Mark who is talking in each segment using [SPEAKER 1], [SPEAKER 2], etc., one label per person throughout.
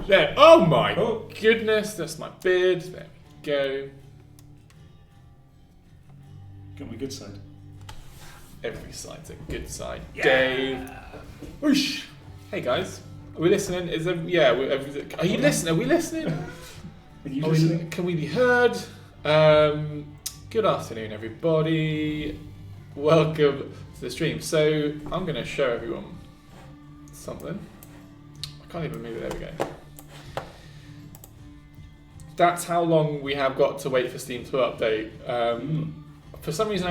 [SPEAKER 1] There. Oh my goodness, that's my beard. There we go.
[SPEAKER 2] Got my good side.
[SPEAKER 1] Every side's a good side.
[SPEAKER 2] Yeah.
[SPEAKER 1] Dave. Whoosh. Hey guys, are we listening? Are you listening? Are we listening?
[SPEAKER 2] Are you listening?
[SPEAKER 1] Can we be heard? Good afternoon, everybody. Welcome to the stream. So I'm going to show everyone something. I can't even move it. There we go. That's how long we have got to wait for Steam to update. For some reason,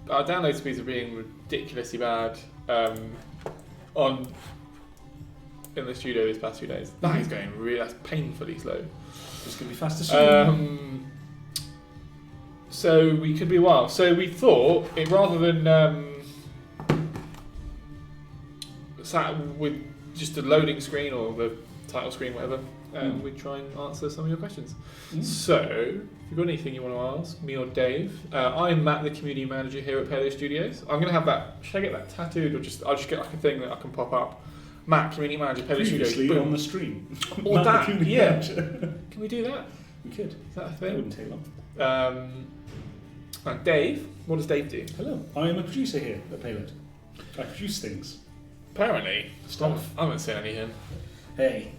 [SPEAKER 1] our download speeds are being ridiculously bad in the studio these past few days. That is going that's painfully slow.
[SPEAKER 2] It's going to be faster soon.
[SPEAKER 1] So we could be a while. So we thought, rather than sat with just a loading screen or the title screen, whatever, we'd try and answer some of your questions. So, if you've got anything you want to ask, me or Dave, I'm Matt, the community manager here at Paleo Studios. I'm going to have that, should I get that tattooed, or I'll just get like a thing that I can pop up. Matt, community manager, Paleo Studios.
[SPEAKER 2] Previously on the stream.
[SPEAKER 1] Or that, yeah.
[SPEAKER 2] Manager.
[SPEAKER 1] Can we do that?
[SPEAKER 2] We could.
[SPEAKER 1] Is that a thing?
[SPEAKER 2] That wouldn't take long.
[SPEAKER 1] And Dave, what does Dave do?
[SPEAKER 2] Hello, I am a producer here at Payload. I produce things.
[SPEAKER 1] Apparently.
[SPEAKER 2] Stuff.
[SPEAKER 1] I haven't seen anything.
[SPEAKER 2] Hey,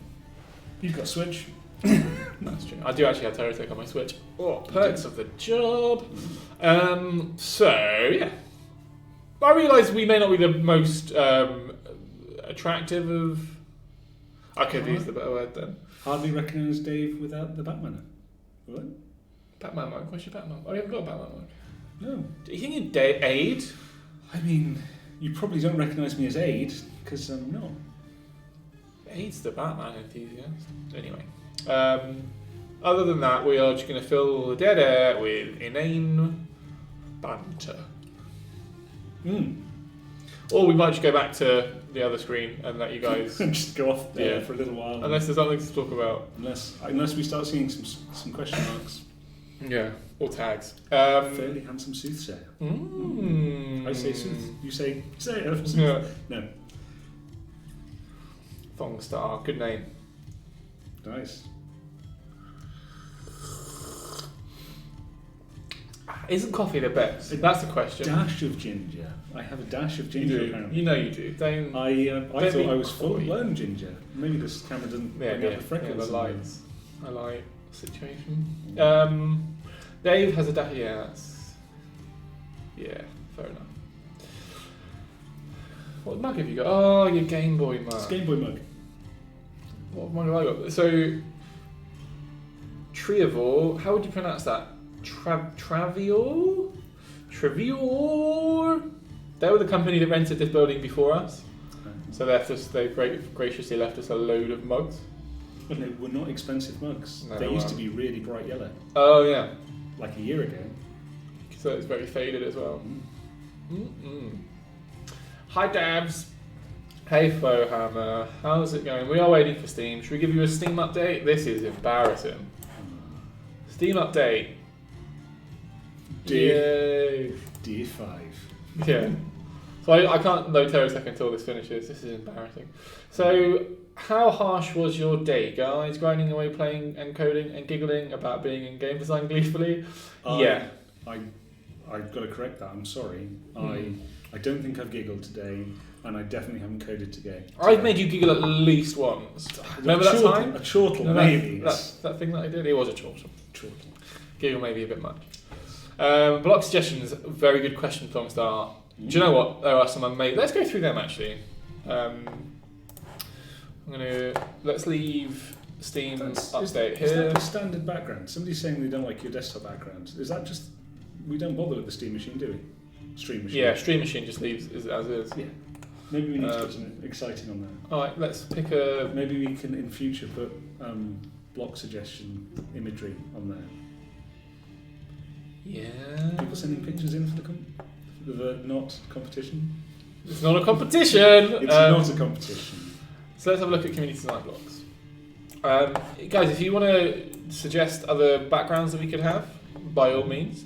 [SPEAKER 2] you've got Switch.
[SPEAKER 1] That's true. I do actually have TerraTech on my Switch. Oh, perks of the job. So, yeah. I realise we may not be the most attractive of... I could have used the better word then.
[SPEAKER 2] Hardly recognise Dave without the Batman. What?
[SPEAKER 1] Batman mug? What's your Batman mug? Oh, you haven't got a Batman mug?
[SPEAKER 2] No.
[SPEAKER 1] Do you think you're Aid?
[SPEAKER 2] I mean, you probably don't recognise me as Aid, because I'm not.
[SPEAKER 1] Aid's the Batman enthusiast. Anyway. Other than that, we are just going to fill the dead air with inane banter. Or we might just go back to the other screen and let you guys...
[SPEAKER 2] just go off there for a little while.
[SPEAKER 1] Unless there's something to talk about.
[SPEAKER 2] Unless we start seeing some question marks.
[SPEAKER 1] Yeah, or tags.
[SPEAKER 2] Fairly handsome soothsayer. I say sooth. You say sooth.
[SPEAKER 1] Yeah.
[SPEAKER 2] No.
[SPEAKER 1] Thongstar, good name.
[SPEAKER 2] Nice.
[SPEAKER 1] Isn't coffee the best? That's the question.
[SPEAKER 2] Dash of ginger. I have a dash of ginger. Apparently.
[SPEAKER 1] You know you do.
[SPEAKER 2] I thought I was full-blown ginger. Maybe this camera doesn't bring out the freckles.
[SPEAKER 1] Yeah, the lights. I like the situation. Dave has a dash. Yeah, fair enough. What mug have you got? Oh, your Game Boy mug.
[SPEAKER 2] It's Game Boy mug.
[SPEAKER 1] What mug have I got? So, Triavor. How would you pronounce that? Travior? They were the company that rented this building before us. So they graciously left us a load of mugs.
[SPEAKER 2] But they were not expensive mugs.
[SPEAKER 1] No,
[SPEAKER 2] they used to be really bright yellow.
[SPEAKER 1] Oh yeah.
[SPEAKER 2] Like a year ago.
[SPEAKER 1] So it's very faded as well. Hi Dabs. Hey Fohammer. How's it going? We are waiting for Steam. Should we give you a Steam update? This is embarrassing. Steam update.
[SPEAKER 2] Day 5.
[SPEAKER 1] Yeah. So I can't load TerraTech until this finishes. This is embarrassing. So, how harsh was your day, guys? Grinding away, playing and coding and giggling about being in game design gleefully? Yeah.
[SPEAKER 2] I've got to correct that. I'm sorry. I don't think I've giggled today, and I definitely haven't coded today.
[SPEAKER 1] I've made you giggle at least once. Remember that time?
[SPEAKER 2] A chortle, maybe.
[SPEAKER 1] That thing that I did? It was a chortle. Giggle maybe a bit much. Block suggestions, very good question, Thongstar. Do you know what? There are some amazing. Let's go through them actually. Let's leave Steam update here.
[SPEAKER 2] Is that the standard background? Somebody's saying they don't like your desktop background. Is that just we don't bother with the Steam machine, do we? Stream machine.
[SPEAKER 1] Yeah, Stream machine just leaves as is.
[SPEAKER 2] Yeah. Maybe we need to put something exciting on there.
[SPEAKER 1] All right, let's pick a.
[SPEAKER 2] Maybe we can in future put block suggestion imagery on there.
[SPEAKER 1] Yeah.
[SPEAKER 2] People sending pictures in for the not competition.
[SPEAKER 1] It's not a competition.
[SPEAKER 2] It's not a competition.
[SPEAKER 1] So let's have a look at community design blocks. Guys, if you want to suggest other backgrounds that we could have, by all means.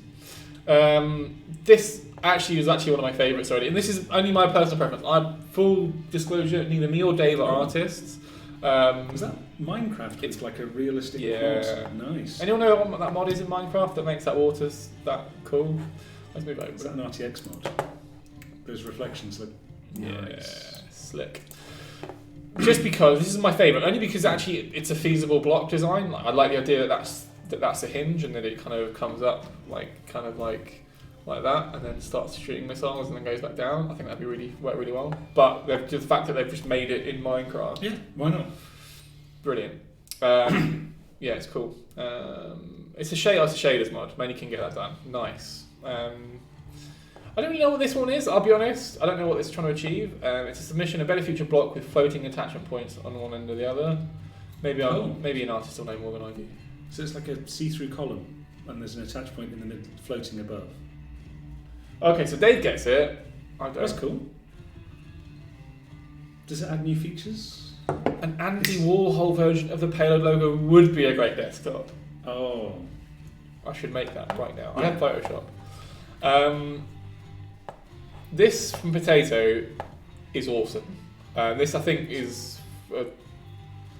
[SPEAKER 1] This actually was one of my favourites already, and this is only my personal preference. Full disclosure, neither me or Dave are artists.
[SPEAKER 2] Is that Minecraft? It's like a realistic
[SPEAKER 1] Yeah.
[SPEAKER 2] water. Nice.
[SPEAKER 1] Anyone know what that mod is in Minecraft that makes that water that cool? Let's move over.
[SPEAKER 2] Is that an RTX mod? Those reflections look nice.
[SPEAKER 1] Slick. Just because this is my favourite, only because actually it's a feasible block design. Like, I like the idea that that's a hinge and that it kind of comes up like that, and then starts shooting missiles and then goes back down. I think that'd be work really well. But the fact that they've just made it in Minecraft,
[SPEAKER 2] yeah, why not?
[SPEAKER 1] Brilliant. Yeah, it's cool. It's a shaders mod. Many can get that done. Nice. I don't really know what this one is, I'll be honest. I don't know what it's trying to achieve. It's a submission, a better future block with floating attachment points on one end or the other. Maybe an artist will know more than I do.
[SPEAKER 2] So it's like a see-through column, and there's an attach point in the middle floating above.
[SPEAKER 1] Okay, so Dave gets it. I don't.
[SPEAKER 2] That's cool. Does it add new features?
[SPEAKER 1] An Andy Warhol version of the payload logo would be a great desktop.
[SPEAKER 2] Oh.
[SPEAKER 1] I should make that right now.
[SPEAKER 2] Yeah.
[SPEAKER 1] I have Photoshop. This from Potato is awesome. This I think is...
[SPEAKER 2] Is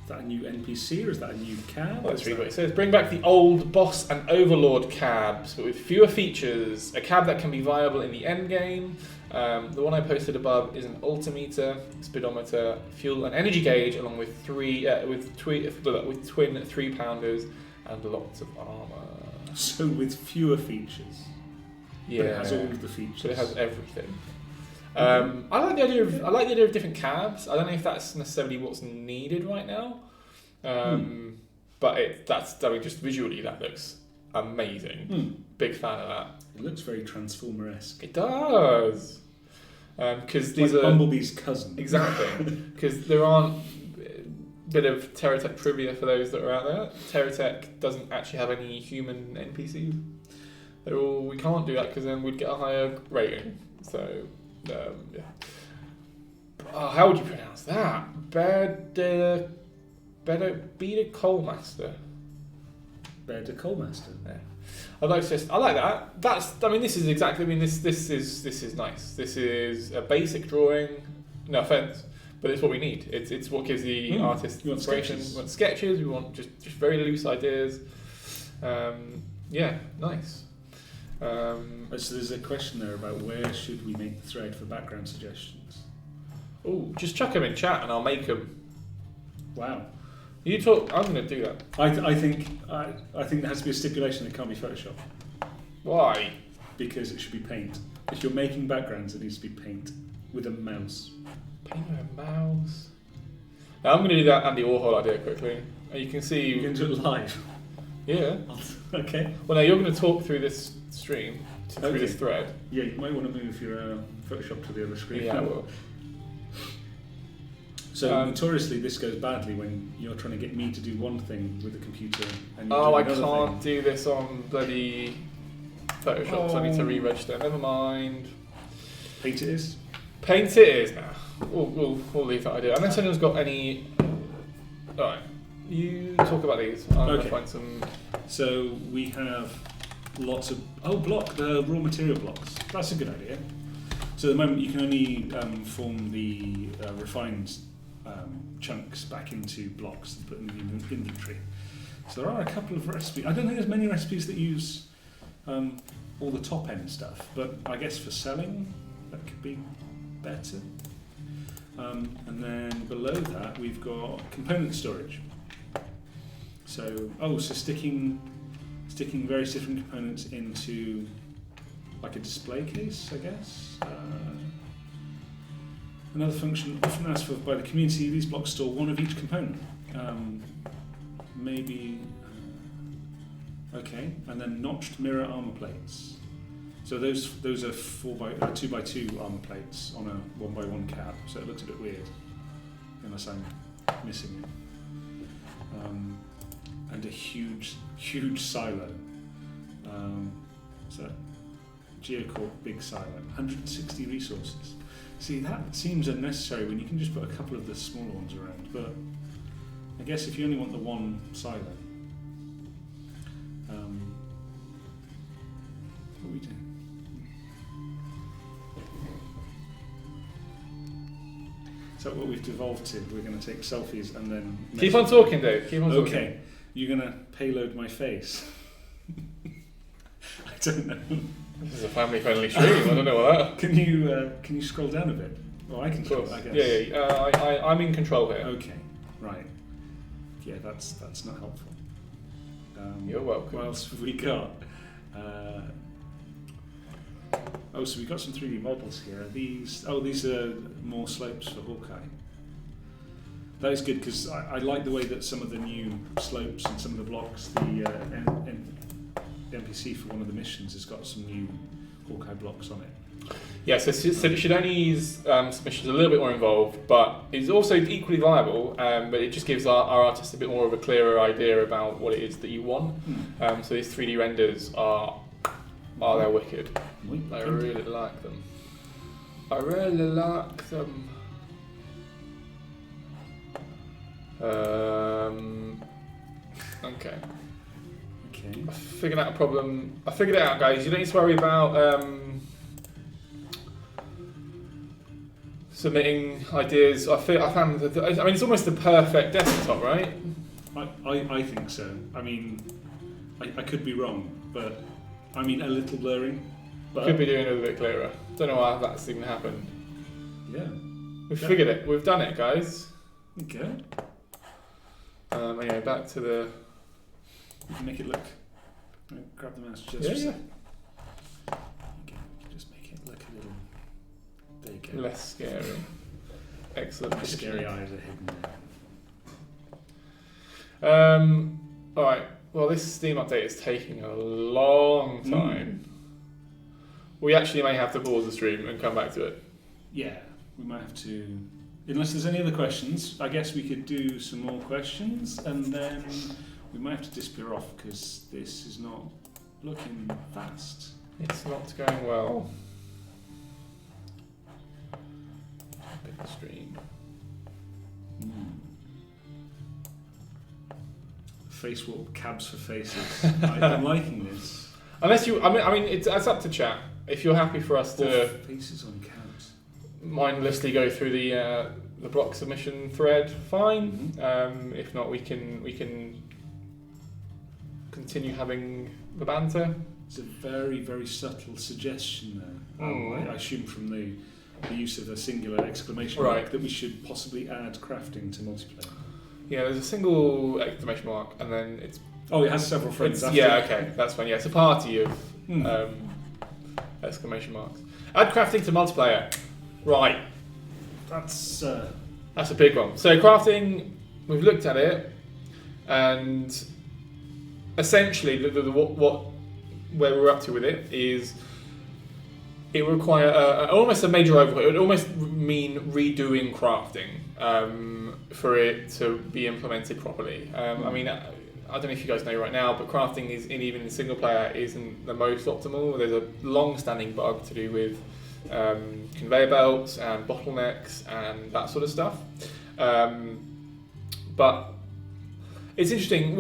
[SPEAKER 2] that a new NPC or is that a new cab?
[SPEAKER 1] Let's read what it says. Bring back the old boss and overlord cabs, but with fewer features. A cab that can be viable in the end game. The one I posted above is an altimeter, speedometer, fuel and energy gauge, along with twin 3-pounders and lots of armour.
[SPEAKER 2] So with fewer features.
[SPEAKER 1] Yeah,
[SPEAKER 2] but it has all of the features.
[SPEAKER 1] So it has everything. I like the idea of different cabs. I don't know if that's necessarily what's needed right now, but just visually that looks amazing. Big fan of that.
[SPEAKER 2] It looks very Transformer-esque.
[SPEAKER 1] It does, because these
[SPEAKER 2] like
[SPEAKER 1] are
[SPEAKER 2] Bumblebee's cousin.
[SPEAKER 1] Exactly, because there aren't. Bit of TerraTech trivia for those that are out there. TerraTech doesn't actually have any human NPCs. We can't do that because then we'd get a higher rating. So, yeah. Oh, how would you pronounce that? Beda Coalmaster.
[SPEAKER 2] Beda Coalmaster.
[SPEAKER 1] Yeah. I like that. This is exactly. This is nice. This is a basic drawing. No offense. But it's what we need. It's what gives the artist inspiration. We want sketches. We want just very loose ideas. Yeah, nice.
[SPEAKER 2] So there's a question there about where should we make the thread for background suggestions?
[SPEAKER 1] Oh, just chuck them in chat and I'll make them.
[SPEAKER 2] Wow.
[SPEAKER 1] You talk. I'm going to do that.
[SPEAKER 2] I think there has to be a stipulation that it can't be Photoshop.
[SPEAKER 1] Why?
[SPEAKER 2] Because it should be paint. If you're making backgrounds, it needs to be paint with a mouse.
[SPEAKER 1] Paint with a mouse. Now I'm going to do that Andy Warhol idea quickly. And you can see.
[SPEAKER 2] You're going to do it live.
[SPEAKER 1] Yeah.
[SPEAKER 2] Okay.
[SPEAKER 1] Well, now you're going to talk through this stream, through this thread.
[SPEAKER 2] Yeah, you might want to move your Photoshop to the other screen.
[SPEAKER 1] Yeah, I will.
[SPEAKER 2] So notoriously, this goes badly when you're trying to get me to do one thing with the computer. And you
[SPEAKER 1] I
[SPEAKER 2] do
[SPEAKER 1] can't do this on bloody Photoshop, so I need to re-register. Never mind.
[SPEAKER 2] Paint it is.
[SPEAKER 1] Paint it is now. We'll leave that idea. Unless anyone's got any. Alright, you talk about these. I'm going to find some.
[SPEAKER 2] So we have lots of. The raw material blocks. That's a good idea. So at the moment you can only form the refined chunks back into blocks and put them in the inventory. So there are a couple of recipes. I don't think there's many recipes that use all the top end stuff, but I guess for selling that could be better. And then below that we've got component storage. So sticking various different components into like a display case, I guess. Another function often asked for by the community, these blocks store one of each component. And then notched mirror armor plates. So those are 2x2 armor plates on a 1x1 cab. So it looks a bit weird, unless I'm missing it. And a huge silo. So Geocorp big silo, 160 resources. See, that seems unnecessary when you can just put a couple of the smaller ones around, but I guess if you only want the one silo. What are we doing? Is that what we've devolved to? We're going to take selfies and then...
[SPEAKER 1] Keep on talking, Dave. Keep on talking.
[SPEAKER 2] Okay. You're going to payload my face. I don't know.
[SPEAKER 1] This is a family-friendly stream. I don't know what that.
[SPEAKER 2] Can you scroll down a bit? Well, I can scroll, I guess.
[SPEAKER 1] Yeah. I'm in control here.
[SPEAKER 2] Okay. Right. Yeah, that's not helpful.
[SPEAKER 1] You're welcome.
[SPEAKER 2] What else have we got? So we've got some 3D models here. These are more slopes for Hawkeye. That is good because I like the way that some of the new slopes and some of the blocks, the NPC for one of the missions has got some new Hawkeye blocks on it.
[SPEAKER 1] Yeah, so it should only use submissions a little bit more involved, but it's also equally viable, but it just gives our artists a bit more of a clearer idea about what it is that you want. So these 3D renders they're wicked. I really like them. Okay. I figured out a problem. I figured it out, guys. You don't need to worry about submitting ideas. I found that it's almost the perfect desktop, right?
[SPEAKER 2] I think so. I mean, I could be wrong, but I mean a little blurring. But
[SPEAKER 1] could be doing it a bit clearer. Don't know how that's even happened.
[SPEAKER 2] Yeah.
[SPEAKER 1] We've figured it. We've done it, guys.
[SPEAKER 2] Okay.
[SPEAKER 1] Anyway, back to the...
[SPEAKER 2] You can make it look... Grab the mouse just
[SPEAKER 1] yeah.
[SPEAKER 2] Okay, you can just make it look a little... There you go.
[SPEAKER 1] Less scary. Excellent.
[SPEAKER 2] The scary eyes are hidden there.
[SPEAKER 1] Alright, well this Steam update is taking a long time. We actually may have to pause the stream and come back to it.
[SPEAKER 2] Yeah, we might have to... Unless there's any other questions, I guess we could do some more questions and then we might have to disappear off because this is not looking fast.
[SPEAKER 1] It's not going well. Big stream.
[SPEAKER 2] Face swap cabs for faces. I'm liking this.
[SPEAKER 1] Unless you, I mean, it's up to chat. If you're happy for us to
[SPEAKER 2] faces on cabs,
[SPEAKER 1] mindlessly go through the block submission thread, fine. If not, we can continue having the banter.
[SPEAKER 2] It's a very, very subtle suggestion there. I assume from the use of a singular exclamation mark that we should possibly add crafting to multiplayer.
[SPEAKER 1] Yeah, there's a single exclamation mark, and then it's...
[SPEAKER 2] Oh, it has several friends after.
[SPEAKER 1] Yeah, okay, that's fine. Yeah, it's a party of exclamation marks. Add crafting to multiplayer. Right.
[SPEAKER 2] That's
[SPEAKER 1] a big one. So crafting, we've looked at it, and essentially where we're up to with it is it will require almost a major overhaul. It would almost mean redoing crafting for it to be implemented properly. I mean, I don't know if you guys know right now, but crafting even in single player isn't the most optimal. There's a long-standing bug to do with conveyor belts and bottlenecks and that sort of stuff. But it's interesting.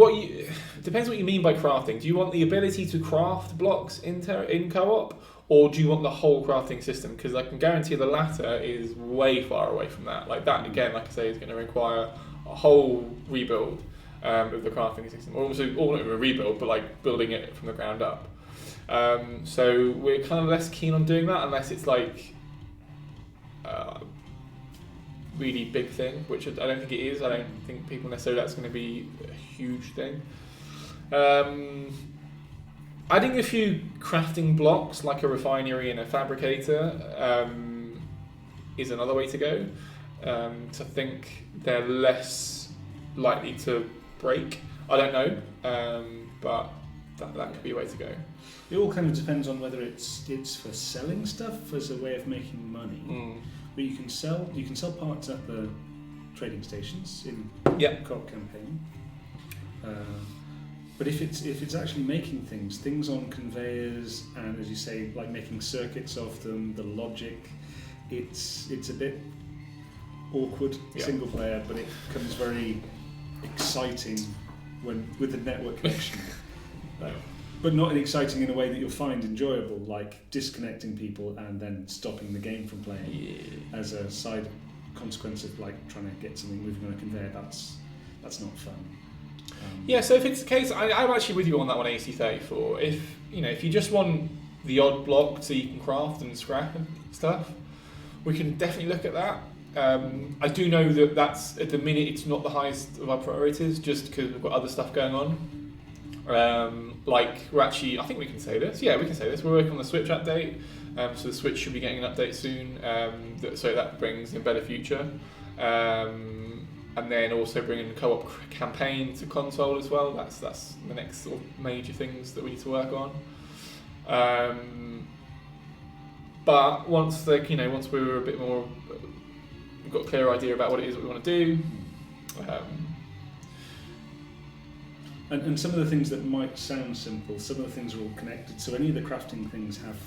[SPEAKER 1] Depends what you mean by crafting. Do you want the ability to craft blocks in co-op, or do you want the whole crafting system? Because I can guarantee the latter is way far away from that. Like that again, like I say, is going to require a whole rebuild of the crafting system, or not even a rebuild, but like building it from the ground up. So we're kind of less keen on doing that unless it's like a really big thing, which I don't think it is. I don't think people necessarily that's going to be a huge thing. Adding a few crafting blocks like a refinery and a fabricator is another way to go. So I think they're less likely to break. I don't know, but that could be a way to go.
[SPEAKER 2] It all kind of depends on whether it's for selling stuff as a way of making money. But you can sell parts at the trading stations in co-op campaign. But if it's actually making things on conveyors, and as you say, like making circuits of them, the logic, it's a bit awkward single player, but it becomes very exciting with the network connection. But not exciting in a way that you'll find enjoyable, like disconnecting people and then stopping the game from playing as a side consequence of like trying to get something moving on a conveyor. That's not fun.
[SPEAKER 1] Yeah, so if it's the case, I'm actually with you on that one, AC34. If you just want the odd block so you can craft and scrap and stuff, we can definitely look at that. I do know that that's, at the minute, it's not the highest of our priorities, just because we've got other stuff going on. We're actually, I think we can say this. Yeah, we can say this. We're working on the Switch update, so the Switch should be getting an update soon. So that brings in Better Future. And then also bringing the co-op campaign to console as well. That's the next sort of major things that we need to work on. But once we're a bit more, we've got a clear idea about what it is that we want to do.
[SPEAKER 2] And some of the things that might sound simple, some of the things are all connected. So any of the crafting things have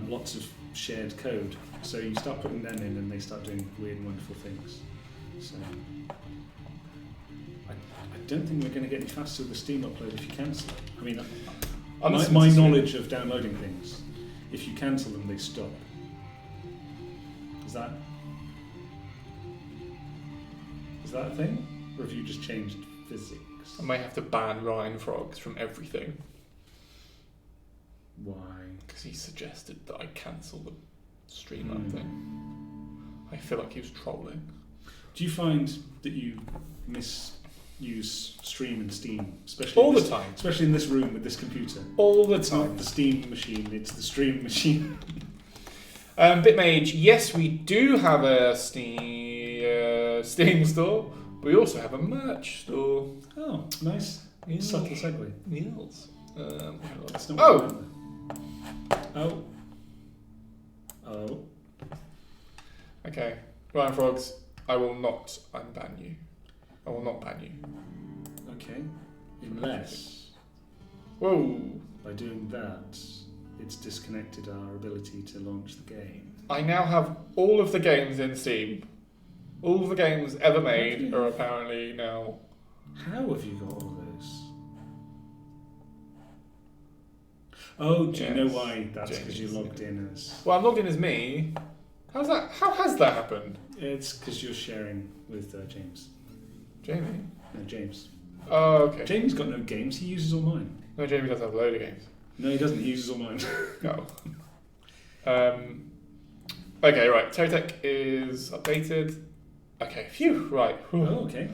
[SPEAKER 2] lots of shared code. So you start putting them in and they start doing weird and wonderful things. So I don't think we're going to get any faster with the Steam upload if you cancel it. I mean, my knowledge of downloading things, if you cancel them, they stop. Is that a thing? Or have you just changed physics?
[SPEAKER 1] I may have to ban Ryan Frogs from everything.
[SPEAKER 2] Why?
[SPEAKER 1] Because he suggested that I cancel the Streamlab thing. I feel like he was trolling.
[SPEAKER 2] Do you find that you misuse Stream and Steam, especially
[SPEAKER 1] all the time,
[SPEAKER 2] especially in this room with this computer?
[SPEAKER 1] All the
[SPEAKER 2] it's
[SPEAKER 1] time.
[SPEAKER 2] Not the Steam machine; it's the Stream machine.
[SPEAKER 1] Bitmage, yes, we do have a Steam store. We also have a merch store.
[SPEAKER 2] Oh, nice.
[SPEAKER 1] Yeah.
[SPEAKER 2] Subtle segue.
[SPEAKER 1] Yes.
[SPEAKER 2] That's not Oh.
[SPEAKER 1] Okay. Ryan Frogs, I will not unban you. I will not ban you.
[SPEAKER 2] Okay. Unless,
[SPEAKER 1] whoa,
[SPEAKER 2] by doing that, it's disconnected our ability to launch the game.
[SPEAKER 1] I now have all of the games in Steam. All of the games ever made are apparently now.
[SPEAKER 2] How have you got all those? Oh, do you know why? That's because you logged in as...
[SPEAKER 1] Well, I'm logged in as me. How has that happened?
[SPEAKER 2] It's because you're sharing with James.
[SPEAKER 1] Jamie?
[SPEAKER 2] No, James.
[SPEAKER 1] Oh, okay.
[SPEAKER 2] Jamie's got no games. He uses all mine.
[SPEAKER 1] No, Jamie does have a load of games.
[SPEAKER 2] No, he doesn't. He uses all mine.
[SPEAKER 1] No. Okay, right. TerraTech is updated. Okay, phew, right. Whew.
[SPEAKER 2] Oh, okay.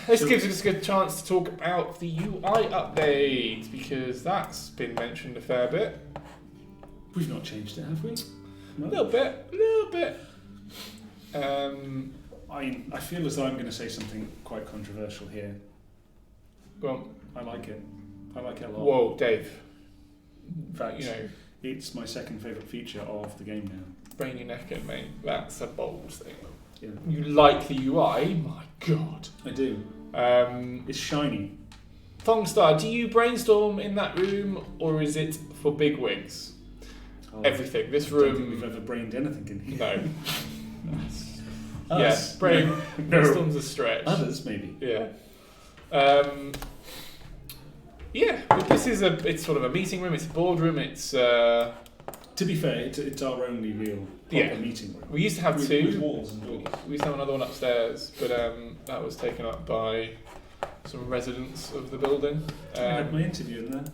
[SPEAKER 1] This gives us a good chance to talk about the UI update, because that's been mentioned a fair bit.
[SPEAKER 2] We've not changed it, have we? No.
[SPEAKER 1] A little bit.
[SPEAKER 2] I feel as though I'm going to say something quite controversial here.
[SPEAKER 1] Go on.
[SPEAKER 2] I like it. I like it a lot.
[SPEAKER 1] Whoa, Dave.
[SPEAKER 2] In fact, it's my second favourite feature of the game now.
[SPEAKER 1] Brain your neck in, mate. That's a bold statement.
[SPEAKER 2] Yeah.
[SPEAKER 1] You like the UI? My God.
[SPEAKER 2] I do. It's shiny.
[SPEAKER 1] Thongstar, do you brainstorm in that room, or is it for bigwigs? Everything. This room.
[SPEAKER 2] I don't think we've ever brained anything in here.
[SPEAKER 1] No. Yes. Brainstorm's a stretch.
[SPEAKER 2] Others, maybe.
[SPEAKER 1] Yeah. Yeah. This is it's sort of a meeting room. It's a boardroom. It's.
[SPEAKER 2] To be fair, it's our only real proper meeting room.
[SPEAKER 1] We used to have two.
[SPEAKER 2] With walls and doors.
[SPEAKER 1] We used to have another one upstairs, but that was taken up by some residents of the building.
[SPEAKER 2] I had my interview in there.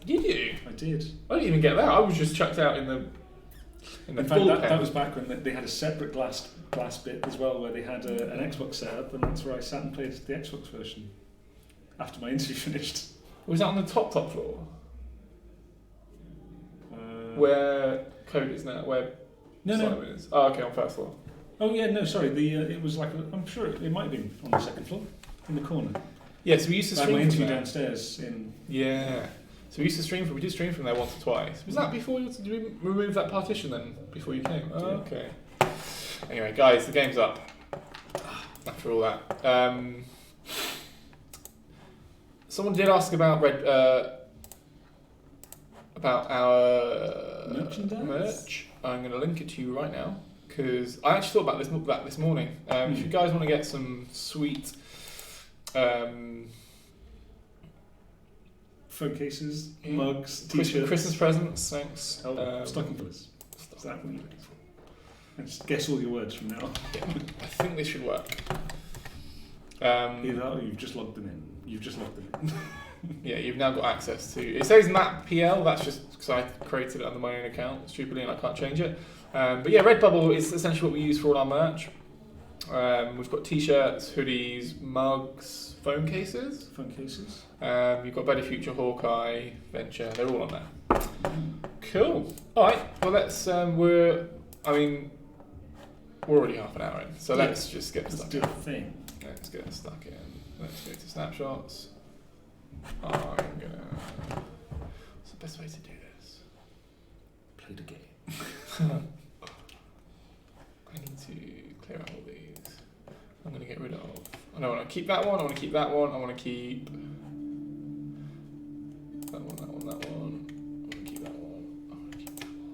[SPEAKER 1] Did you?
[SPEAKER 2] I did.
[SPEAKER 1] I didn't even get that. I was just chucked out in the.
[SPEAKER 2] In fact, that was back when they had a separate glass bit as well, where they had an Xbox set up, and that's where I sat and played the Xbox version after my interview finished.
[SPEAKER 1] Was that on the top floor? Where Code is now? Where Simon is? Oh, okay, on first floor.
[SPEAKER 2] Oh yeah, no, sorry. It was like I'm sure it might have been on the second floor, in the corner.
[SPEAKER 1] Yeah, so we used to stream
[SPEAKER 2] my interview
[SPEAKER 1] from
[SPEAKER 2] downstairs in.
[SPEAKER 1] Yeah. So we used to stream from. We did stream from there once or twice. Was that before did we remove that partition then? Before you came? Oh, okay. Anyway, guys, the game's up. After all that, someone did ask about about our merch. I'm going to link it to you right now, because I actually thought about this morning. If you guys want to get some sweet
[SPEAKER 2] phone cases, mugs, t-shirts,
[SPEAKER 1] Christmas presents, thanks.
[SPEAKER 2] stocking fillers. Is that what you're looking for? Just guess all your words from now on.
[SPEAKER 1] Yeah, I think this should work.
[SPEAKER 2] Either that or you've just logged them in.
[SPEAKER 1] Yeah, you've now got access to. It says map PL. That's just because I created it under my own account stupidly and I can't change it. But yeah, Redbubble is essentially what we use for all our merch. We've got t-shirts, hoodies, mugs, phone cases. You've got Better Future, Hawkeye, Venture. They're all on there. Cool. All right. Well, let's. We're already half an hour in, so let's just get stuck in. Let's get stuck in. Let's go to snapshots. I'm gonna. What's the best way to do this?
[SPEAKER 2] Play the game.
[SPEAKER 1] I need to clear out all these. I'm gonna get rid of. I don't want to keep that one. I want to keep that one. I want to keep that one. That one. That one. I want to keep that one. I want to keep that one.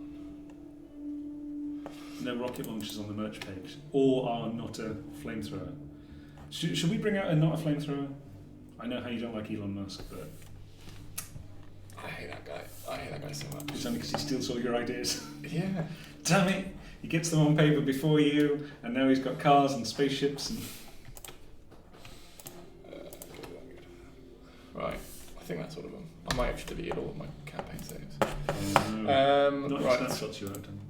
[SPEAKER 2] No rocket launchers on the merch page, or are not a flamethrower. Should we bring out a not a flamethrower? I know how you don't like Elon Musk, but
[SPEAKER 1] I hate that guy. I hate that guy so much.
[SPEAKER 2] it's only because he steals all your ideas.
[SPEAKER 1] Yeah.
[SPEAKER 2] Damn it! He gets them on paper before you, and now he's got cars and spaceships and.
[SPEAKER 1] Right. I think that's all of them. I might have to delete all of my campaign saves.
[SPEAKER 2] Not
[SPEAKER 1] right.
[SPEAKER 2] snapshots you have done.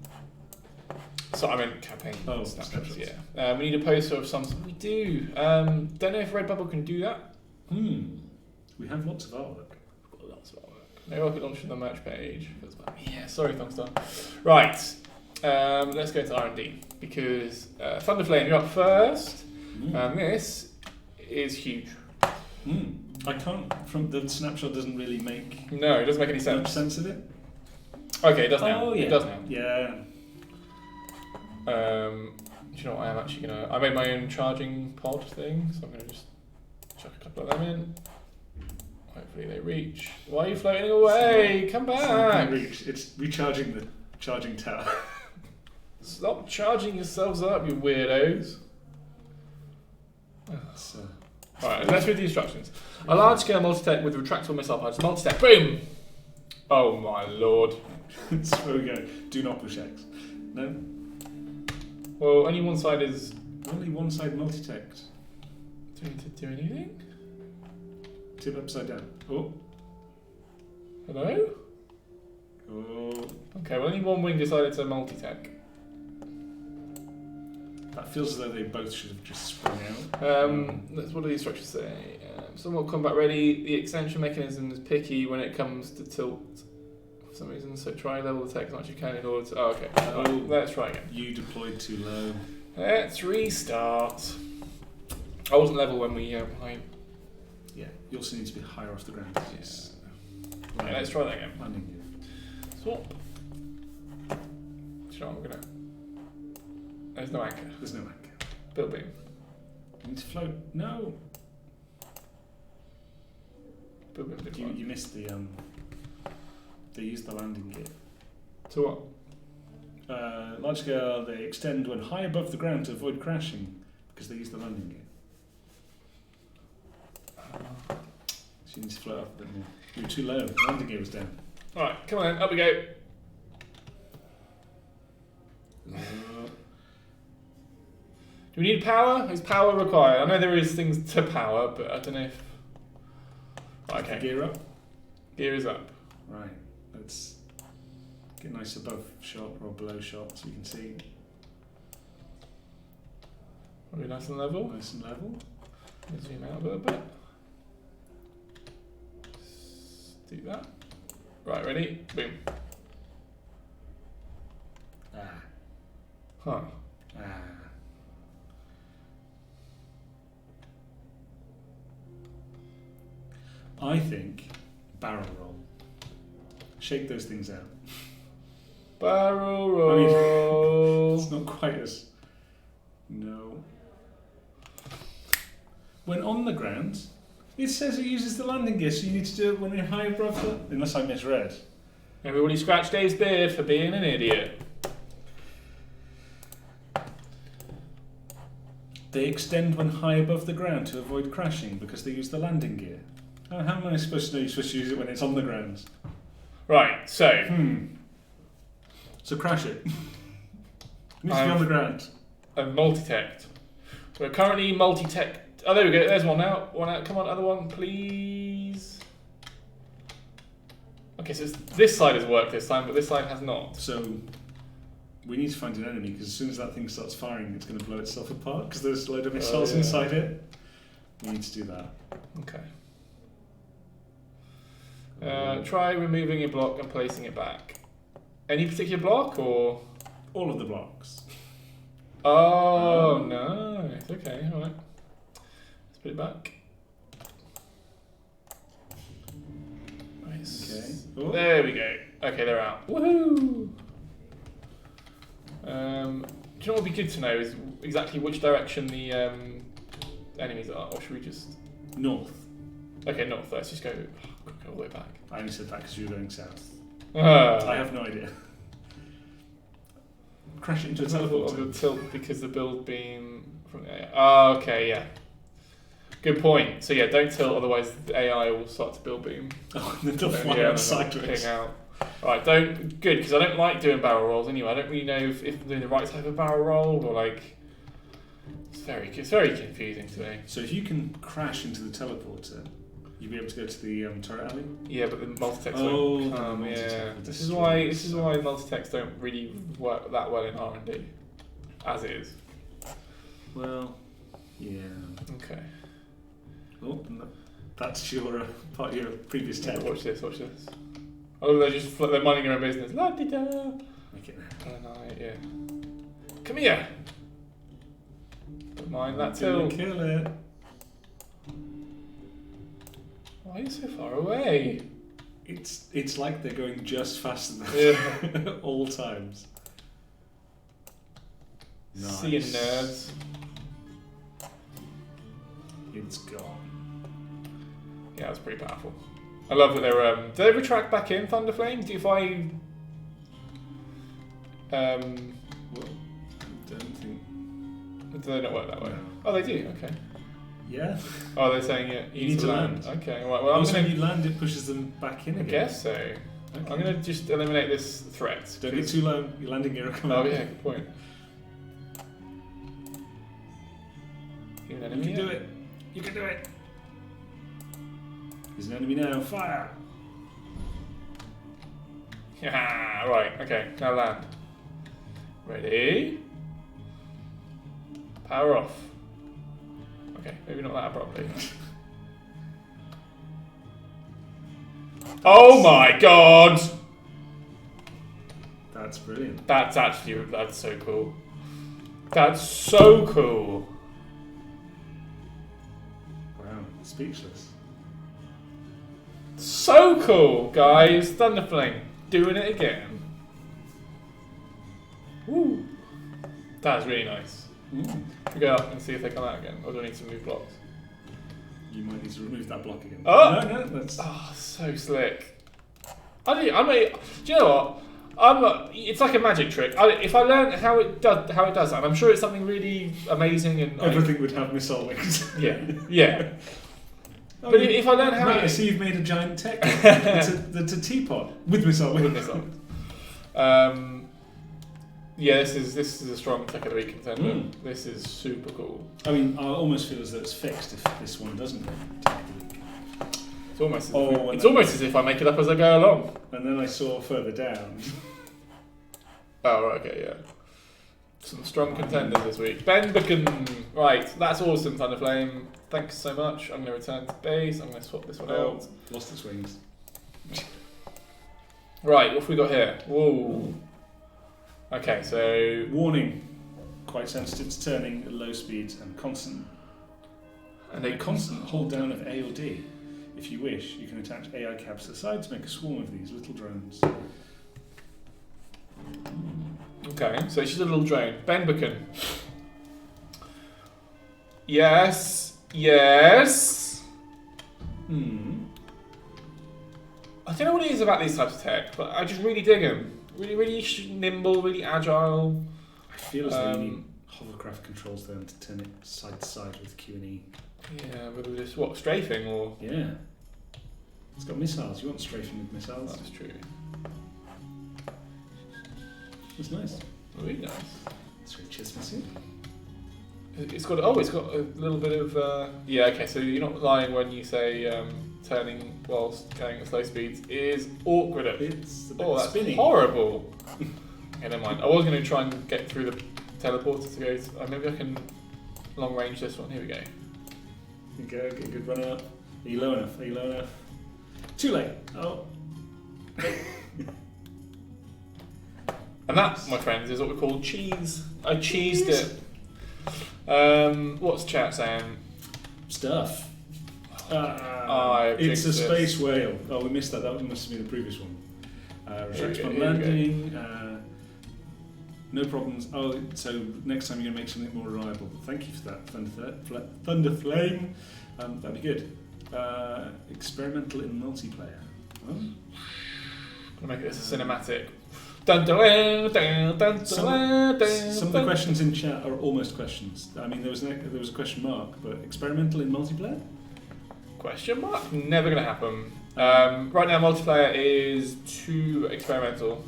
[SPEAKER 1] So I meant campaign
[SPEAKER 2] snapshots.
[SPEAKER 1] Yeah. We need a poster of some sort. We do. Don't know if Redbubble can do that.
[SPEAKER 2] We have lots of artwork.
[SPEAKER 1] We've got lots of artwork. No rocket launch on the merch page. Yeah, sorry, Thungstar. Right. Let's go to R&D because Thunderflame, you're up first. This is huge.
[SPEAKER 2] I can't. From the snapshot doesn't really make.
[SPEAKER 1] No, it doesn't make any sense.
[SPEAKER 2] Much sense of it.
[SPEAKER 1] Okay, it does now.
[SPEAKER 2] Oh yeah,
[SPEAKER 1] it does now.
[SPEAKER 2] Yeah.
[SPEAKER 1] Do you know what? I am actually gonna. I made my own charging pod thing, so I'm gonna just chuck a couple of them in. Hopefully they reach. Why are you floating away? Come back!
[SPEAKER 2] It's recharging the charging tower.
[SPEAKER 1] Stop charging yourselves up, you weirdos. Alright, let's read the instructions. A large-scale multi-tech with retractable missile pods. Multi-tech. Boom! Oh my lord.
[SPEAKER 2] That's where we go. Do not push X. No?
[SPEAKER 1] Well, only one side is...
[SPEAKER 2] Only one side multi-tech.
[SPEAKER 1] Do we need to do anything?
[SPEAKER 2] Tip upside down. Oh.
[SPEAKER 1] Hello?
[SPEAKER 2] Oh.
[SPEAKER 1] Okay, well only one wing decided to multi-tech.
[SPEAKER 2] That feels as though they both should have just sprung out.
[SPEAKER 1] What do the instructions say? Somewhat combat ready. The extension mechanism is picky when it comes to tilt for some reason, so try level the tech as much as you can in order to... Oh, okay. Right, let's try again.
[SPEAKER 2] You deployed too low.
[SPEAKER 1] Let's restart. I wasn't level when we...
[SPEAKER 2] Yeah, you also need to be higher off the ground.
[SPEAKER 1] Yes. Right, let's try that again.
[SPEAKER 2] Landing gear.
[SPEAKER 1] Swap. Do you know what I'm gonna... There's no anchor.
[SPEAKER 2] There's no anchor.
[SPEAKER 1] Build beam.
[SPEAKER 2] You need to float. No!
[SPEAKER 1] Build beam didn't work.
[SPEAKER 2] You missed the... They used the landing gear.
[SPEAKER 1] To what?
[SPEAKER 2] Large scale, they extend when high above the ground to avoid crashing because they use the landing gear. So you need to float up a bit more. You were too low. The landing gear was down.
[SPEAKER 1] Alright, come on then. Up we go. Do we need power? Is power required? I know there is things to power, but I don't know if... Okay.
[SPEAKER 2] Gear up?
[SPEAKER 1] Gear is up.
[SPEAKER 2] Right. Let's get nice above shot or below shot so we can see.
[SPEAKER 1] Are we nice and level?
[SPEAKER 2] Nice and level.
[SPEAKER 1] Let's zoom out a little bit. Just do that. Right, ready? Boom. Huh.
[SPEAKER 2] I think barrel roll. Shake those things out.
[SPEAKER 1] Barrel roll.
[SPEAKER 2] It's not quite as... No. When on the ground, it says it uses the landing gear, so you need to do it when you're high above the... Unless I misread.
[SPEAKER 1] Everybody scratch Dave's beard for being an idiot.
[SPEAKER 2] They extend when high above the ground to avoid crashing because they use the landing gear. How am I supposed to know you're supposed to use it when it's on the ground?
[SPEAKER 1] Right, so...
[SPEAKER 2] So crash it. Needs to be on the ground.
[SPEAKER 1] And multi-teched. So we're currently multi-tech. Oh, there we go. There's one out. One out. Come on, other one, please. Okay, so this side has worked this time, but this side has not.
[SPEAKER 2] So we need to find an enemy because as soon as that thing starts firing, it's going to blow itself apart because there's a load of missiles inside it. We need to do that.
[SPEAKER 1] Okay. Try removing a block and placing it back. Any particular block or?
[SPEAKER 2] All of the blocks.
[SPEAKER 1] Oh, nice. Okay, alright. Let's put it back. Nice.
[SPEAKER 2] Okay. Oh.
[SPEAKER 1] There we go. Okay, they're out. Woohoo! Do you know what would be good to know is exactly which direction the enemies are, or should we just...
[SPEAKER 2] North.
[SPEAKER 1] Okay, north. Let's just go all the way back.
[SPEAKER 2] I only said that because you were going south. I have no idea. Crash it into a teleporter.
[SPEAKER 1] Tilt because the build beam from the AI. Oh, okay, yeah. Good point. So yeah, don't tilt, otherwise the AI will start to build beam.
[SPEAKER 2] Oh, and then they'll fly out sideways.
[SPEAKER 1] Out. Right, good, because I don't like doing barrel rolls anyway. I don't really know if I'm doing the right type of barrel roll or like. It's very confusing to me.
[SPEAKER 2] So if you can crash into the teleporter, you'll be able to go to the turret alley.
[SPEAKER 1] Yeah, but the multi-techs don't come. Yeah, this is why multi-techs don't really work that well in R&D, as it is.
[SPEAKER 2] Well, yeah.
[SPEAKER 1] Okay.
[SPEAKER 2] Oh, that's your part of your previous tech.
[SPEAKER 1] Yeah, watch this. Oh, they're minding their own business. La di da.
[SPEAKER 2] Make it
[SPEAKER 1] Yeah. Come here. Don't mind that tilt.
[SPEAKER 2] Kill it.
[SPEAKER 1] Why are you so far away?
[SPEAKER 2] It's like they're going just faster than at all times. Nice.
[SPEAKER 1] See you, nerds.
[SPEAKER 2] It's gone.
[SPEAKER 1] Yeah, that's pretty powerful. I love that they're. Do they retract back in Thunderflame? If I.
[SPEAKER 2] Well, I don't think.
[SPEAKER 1] Do they not work that way?
[SPEAKER 2] No.
[SPEAKER 1] Oh, they do. Okay.
[SPEAKER 2] Yeah.
[SPEAKER 1] Oh, they're saying
[SPEAKER 2] you need to land.
[SPEAKER 1] Okay. Right, well,
[SPEAKER 2] when you land, it pushes them back in again.
[SPEAKER 1] I guess so.
[SPEAKER 2] Okay.
[SPEAKER 1] I'm going to just eliminate this threat.
[SPEAKER 2] Don't get too low. Your landing gear will come out.
[SPEAKER 1] Oh yeah, good point.
[SPEAKER 2] You can do it. You can do it. There's an enemy now. Fire.
[SPEAKER 1] Yeah. Right. Okay. Now land. Ready. Power off. Okay. Maybe not that abruptly. Oh my god!
[SPEAKER 2] That's brilliant.
[SPEAKER 1] That's so cool. That's so cool.
[SPEAKER 2] Wow. Speechless.
[SPEAKER 1] So cool, guys. Thunderflame doing it again. Woo. That's really nice. We go up and see if they come out again, or do I need to move blocks?
[SPEAKER 2] You might need to remove that block again.
[SPEAKER 1] Oh!
[SPEAKER 2] No, that's...
[SPEAKER 1] Oh, so slick. Do you know what? It's like a magic trick. If I learn how it does that, and I'm sure it's something really amazing and
[SPEAKER 2] everything would have missile wings.
[SPEAKER 1] Yeah. But if I learn how,
[SPEAKER 2] I see you've made a giant tech. It's a teapot with missile wings.
[SPEAKER 1] Yeah, this is a strong tech of the week contender. This is super cool.
[SPEAKER 2] I mean, I almost feel as though it's fixed if this one doesn't win tech of the week.
[SPEAKER 1] It's almost as if I make it up as I go along.
[SPEAKER 2] And then I saw further down.
[SPEAKER 1] Oh, right, okay, yeah. Some strong contenders this week. Ben Buchan. Right, that's awesome, Thunderflame. Thanks so much. I'm going to return to base. I'm going to swap this one out.
[SPEAKER 2] Lost its wings.
[SPEAKER 1] Right, what have we got here? Whoa. Okay, so...
[SPEAKER 2] Warning. Quite sensitive to turning at low speeds and constant.
[SPEAKER 1] And a
[SPEAKER 2] constant hold down of A or D. If you wish, you can attach AI cabs to the side to make a swarm of these little drones.
[SPEAKER 1] Okay, so she's a little drone. Ben Buchan. Yes. I don't know what it is about these types of tech, but I just really dig them. Really nimble, really agile.
[SPEAKER 2] I feel as though you need hovercraft controls then to turn it side to side with Q and E.
[SPEAKER 1] Yeah, whether we're just strafing or...
[SPEAKER 2] Yeah. It's got missiles. You want strafing with missiles?
[SPEAKER 1] That's true.
[SPEAKER 2] It's nice.
[SPEAKER 1] Really nice.
[SPEAKER 2] Sorry, chest missing.
[SPEAKER 1] It's got a little bit of yeah. Okay, so you're not lying when you say turning whilst going at slow speeds is awkward.
[SPEAKER 2] It's a bit
[SPEAKER 1] That's
[SPEAKER 2] spinny.
[SPEAKER 1] horrible. Okay, never mind. I was going to try and get through the teleporter to go. Maybe I can long range this one. Here we go.
[SPEAKER 2] Get a good run out. Are you low enough? Too late. Oh.
[SPEAKER 1] And that, my friends, is what we call cheese. I cheesed it. What's chat saying?
[SPEAKER 2] Stuff.
[SPEAKER 1] It's
[SPEAKER 2] a space whale. Oh, we missed that. That must have been the previous one. Restrict on landing. No problems. Oh, so next time you're going to make something more reliable. Thank you for that, Thunder Flame. That'd be good. Experimental in multiplayer.
[SPEAKER 1] I'll make this a cinematic. Dun, dun, dun, dun,
[SPEAKER 2] Some of the questions in chat are almost questions. I mean, there was a question mark, but experimental in multiplayer?
[SPEAKER 1] Question mark? Never going to happen. Right now, multiplayer is too experimental.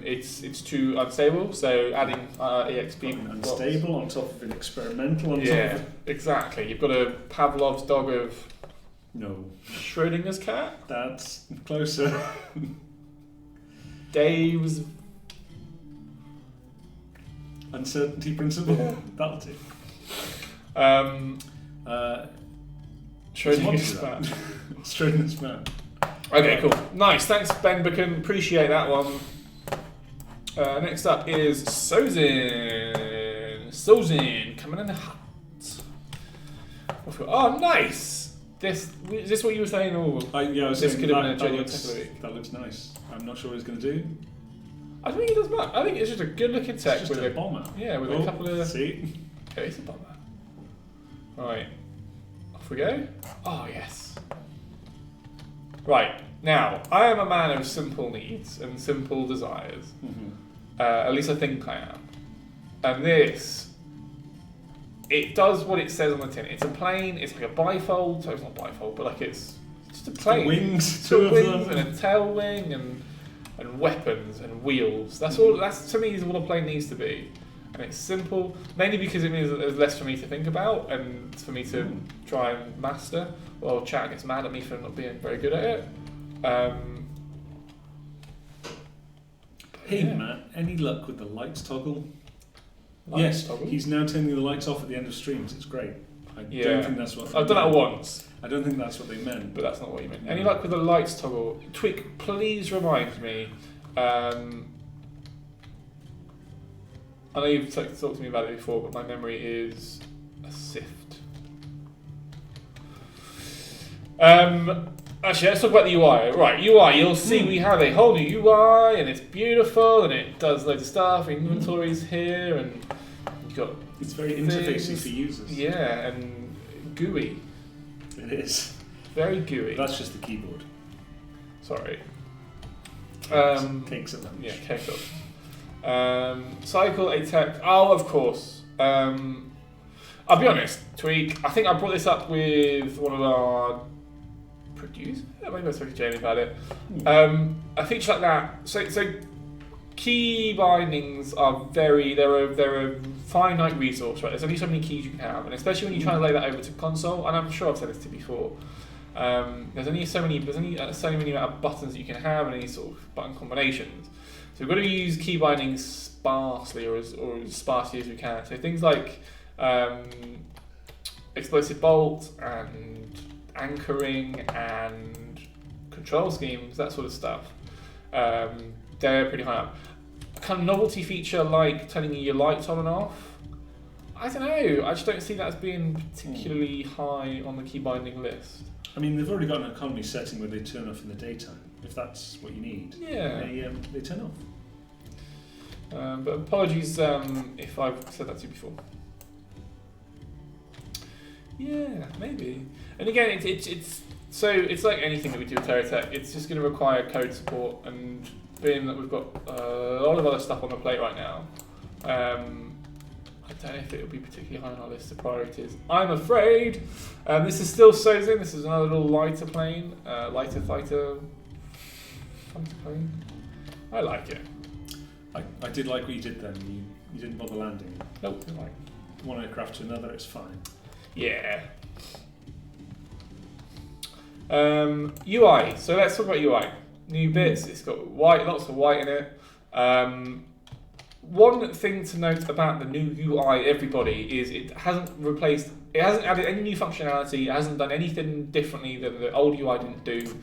[SPEAKER 1] It's too unstable. So adding EXP
[SPEAKER 2] unstable on top of an experimental on top of it.
[SPEAKER 1] Exactly. You've got a Pavlov's dog of Schrodinger's cat.
[SPEAKER 2] That's closer.
[SPEAKER 1] Dave's
[SPEAKER 2] uncertainty principle. That'll do.
[SPEAKER 1] Schrodinger's cat.
[SPEAKER 2] Schrodinger's cat.
[SPEAKER 1] Okay, cool. Nice. Thanks, Ben Bacon. Appreciate that one. Next up is Sozin. Sozin coming in the hut. Oh, nice. Is this what you were saying?
[SPEAKER 2] Yeah, I was
[SPEAKER 1] this
[SPEAKER 2] saying
[SPEAKER 1] could have been a genuine
[SPEAKER 2] looks,
[SPEAKER 1] tech of the week.
[SPEAKER 2] That looks nice. I'm not sure what he's going to do.
[SPEAKER 1] I don't think it does much. I think it's just a good looking tech
[SPEAKER 2] It's just
[SPEAKER 1] with
[SPEAKER 2] a bomber.
[SPEAKER 1] Yeah, with a couple of.
[SPEAKER 2] See?
[SPEAKER 1] Okay, it's a bomber. Right, off we go. Oh yes. Right now, I am a man of simple needs and simple desires.
[SPEAKER 2] Mm-hmm.
[SPEAKER 1] At least I think I am. And this, it does what it says on the tin. It's a plane. It's like a bifold. So it's not bifold, but like it's just a plane.
[SPEAKER 2] Wings,
[SPEAKER 1] two of them, and a tail wing, and weapons and wheels. That's all. That's to me is what a plane needs to be. And it's simple, mainly because it means that there's less for me to think about and for me to try and master. Well, chat gets mad at me for not being very good at it.
[SPEAKER 2] Hey Matt, any luck with the lights toggle?
[SPEAKER 1] Lights toggle?
[SPEAKER 2] He's now turning the lights off at the end of streams. It's great. I don't think that's what.
[SPEAKER 1] I've done that once.
[SPEAKER 2] I don't think that's what they meant.
[SPEAKER 1] But that's not what you meant. Any luck with the lights toggle? Tweak, please remind me. I know you've talked to me about it before, but my memory is a sift. Actually, let's talk about the UI. Right, UI, you'll see we have a whole new UI, and it's beautiful, and it does loads of stuff. Inventory's here, and you've got
[SPEAKER 2] it's very interfacey for users.
[SPEAKER 1] Yeah, and gooey.
[SPEAKER 2] It is.
[SPEAKER 1] Very gooey.
[SPEAKER 2] That's just the keyboard.
[SPEAKER 1] Sorry.
[SPEAKER 2] Cakes at lunch.
[SPEAKER 1] Yeah, cakes up. Cycle a tech. Oh, of course. I'll be honest, Tweak. I think I brought this up with one of our producers. Maybe I spoke to Jamie about it. A feature like that. So key bindings are they're a finite resource, right? There's only so many keys you can have, and especially when you try to lay that over to console. And I'm sure I've said this to you before. There's only so many amount of buttons that you can have, and any sort of button combinations. So we've got to use key bindings sparsely or as sparsely as we can. So things like explosive bolt and anchoring and control schemes, that sort of stuff. They're pretty high up. A kind of novelty feature like turning your lights on and off. I don't know. I just don't see that as being particularly high on the key binding list.
[SPEAKER 2] I mean, they've already got an economy setting where they turn off in the daytime, if that's what you need.
[SPEAKER 1] Yeah.
[SPEAKER 2] They turn off.
[SPEAKER 1] But apologies if I've said that to you before. Yeah, maybe. And again, it's like anything that we do with TerraTech. It's just going to require code support, and being that we've got a lot of other stuff on the plate right now, I don't know if it will be particularly high on our list of priorities. I'm afraid. This is still Sozin. This is another little lighter plane, lighter fighter plane. I like it.
[SPEAKER 2] I did like what you did then. You didn't bother landing.
[SPEAKER 1] Nope.
[SPEAKER 2] Like one aircraft to another, it's fine.
[SPEAKER 1] Yeah. UI. So let's talk about UI. New bits. It's got white, lots of white in it. One thing to note about the new UI, everybody, is it hasn't added any new functionality. It hasn't done anything differently than the old UI didn't do.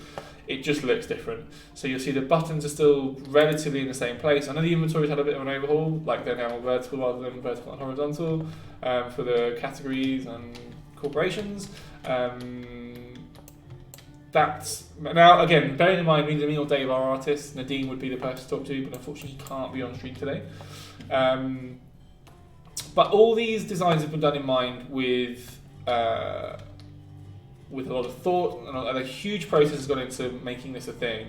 [SPEAKER 1] It just looks different. So you'll see the buttons are still relatively in the same place. I know the inventory's had a bit of an overhaul, like they're now vertical rather than vertical and horizontal for the categories and corporations. That's now again, bearing in mind me or Dave are artists. Nadeem would be the person to talk to, but unfortunately he can't be on stream today. But all these designs have been done in mind with a lot of thought, and a huge process has gone into making this a thing.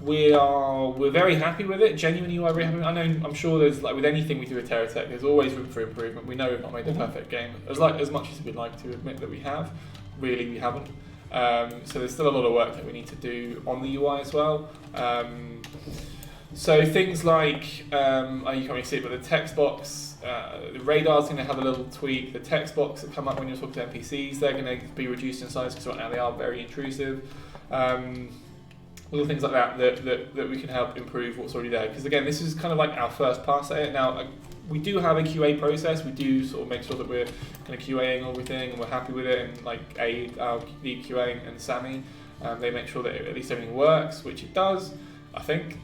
[SPEAKER 1] We're very happy with it. Genuinely, we're very happy. I'm sure there's, like with anything we do with TerraTech, there's always room for improvement. We know we've not made the perfect game, as much as we'd like to admit that we have. Really, we haven't. So there's still a lot of work that we need to do on the UI as well. So things like, you can't really see it, but the text box, the radar's going to have a little tweak. The text box that come up when you're talking to NPCs, they're going to be reduced in size because right now they are very intrusive. Little things like that we can help improve what's already there. Because again, this is kind of like our first pass at it. Now, we do have a QA process. We do sort of make sure that we're kind of QAing everything and we're happy with it. And like our lead QA and Sammy, they make sure that at least everything works, which it does, I think.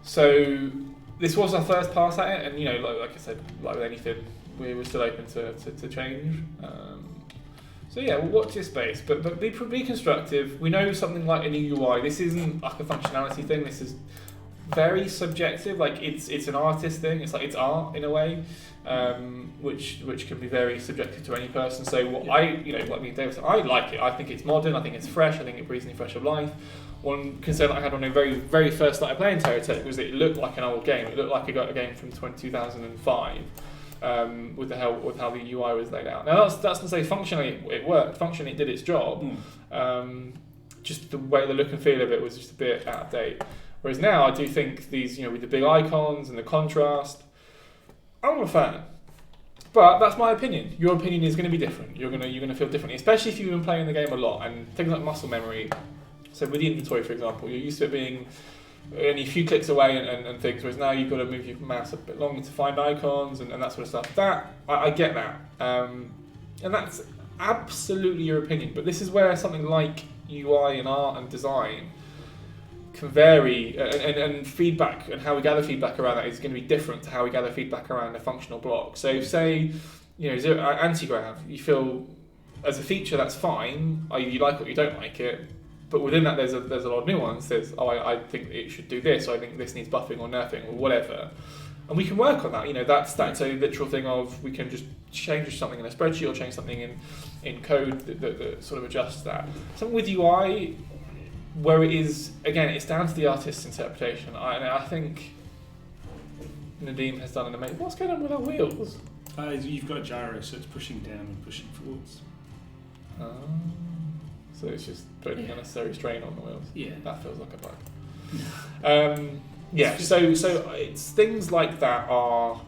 [SPEAKER 1] So this was our first pass at it, and like I said, like with anything, we were still open to change. So yeah, we'll watch this space, but be constructive. We know something like a new UI. This isn't like a functionality thing. This is very subjective. Like it's an artist thing. It's like it's art in a way, which can be very subjective to any person. So what like me and David said, I like it. I think it's modern. I think it's fresh. I think it breathes new fresh of life. One concern I had when I very, very first started playing TerraTech was that it looked like an old game. It looked like a game from 2005 with how the UI was laid out. Now that's to say functionally it worked. Functionally it did its job. Just the way the look and feel of it was just a bit out of date. Whereas now I do think these, with the big icons and the contrast, I'm a fan. But that's my opinion. Your opinion is going to be different. You're gonna feel differently, especially if you've been playing the game a lot and things like muscle memory. So with the inventory, for example, you're used to it being only a few clicks away and things, whereas now you've got to move your mouse a bit longer to find icons and that sort of stuff. That I get that, and that's absolutely your opinion. But this is where something like UI and art and design can vary, and feedback and how we gather feedback around that is going to be different to how we gather feedback around a functional block. So say, anti-grav, you feel as a feature that's fine, you like it or you don't like it, but within that there's a lot of nuance. There's, I think it should do this, or I think this needs buffing or nerfing or whatever. And we can work on that. That's a literal thing of we can just change something in a spreadsheet or change something in code that sort of adjusts that. Something with UI, where it is, again, it's down to the artist's interpretation. I think Nadeem has done an amazing... What's going on with our wheels?
[SPEAKER 2] You've got a gyro, so it's pushing down and pushing forwards.
[SPEAKER 1] So it's just putting unnecessary strain on the wheels.
[SPEAKER 2] Yeah.
[SPEAKER 1] That feels like a bug. So it's things like that are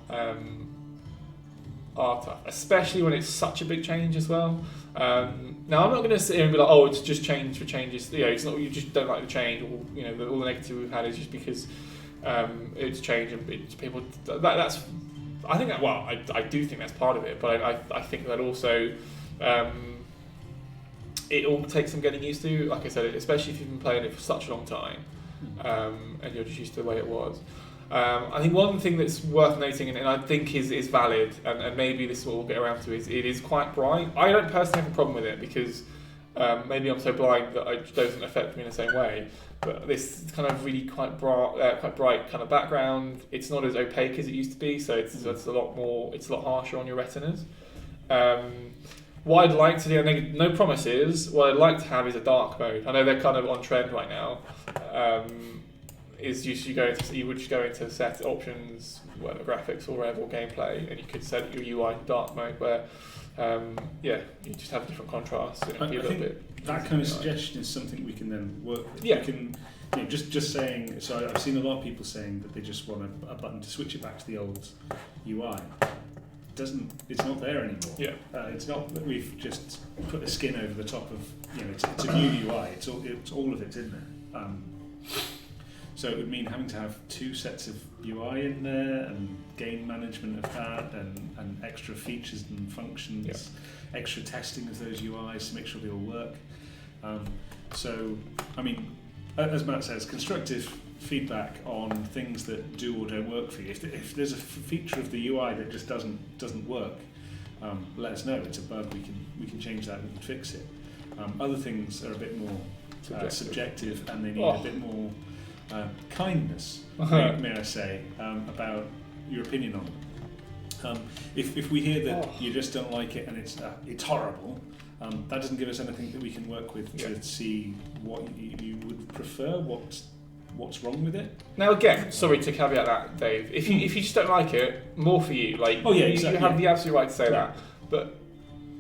[SPEAKER 1] tough, especially when it's such a big change as well. Now I'm not going to sit here and be like, oh, it's just change for changes. It's not. You just don't like the change, or all the negative we've had is just because it's change and it's people. That's. I think that. Well, I do think that's part of it, but I think that also. It all takes some getting used to, like I said, especially if you've been playing it for such a long time, and you're just used to the way it was. I think one thing that's worth noting, and I think is valid, and maybe this is what we'll get around to, is it is quite bright. I don't personally have a problem with it because maybe I'm so blind that it doesn't affect me in the same way. But this kind of really quite bright kind of background. It's not as opaque as it used to be, so it's a lot harsher on your retinas. What I'd like to do, no promises, what I'd like to have is a dark mode. I know they're kind of on trend right now. Is you would just go into set options, whether graphics or whatever, or gameplay, and you could set your UI to dark mode where yeah, you just have different contrasts.
[SPEAKER 2] I think that kind of suggestion is something we can then work with.
[SPEAKER 1] Yeah.
[SPEAKER 2] We can, just saying. So I've seen a lot of people saying that they just want a button to switch it back to the old UI. It's not there anymore.
[SPEAKER 1] Yeah.
[SPEAKER 2] It's not that we've just put a skin over the top of. It's a new UI. It's all of it's in there. So it would mean having to have 2 sets of UI in there and game management of that and extra features and functions, extra testing of those UIs to make sure they all work. So, I mean, as Matt says, constructive feedback on things that do or don't work for you. If there's a feature of the UI that just doesn't work, let us know. It's a bug. We can change that. We can fix it. Other things are a bit more subjective and they need a bit more kindness, may I say, about your opinion on them. If we hear that you just don't like it and it's horrible, that doesn't give us anything that we can work with to see what you would prefer, what's wrong with it.
[SPEAKER 1] Now again, sorry to caveat that, Dave. If you just don't like it, more for you. Like,
[SPEAKER 2] exactly.
[SPEAKER 1] You have the absolute right to say that. But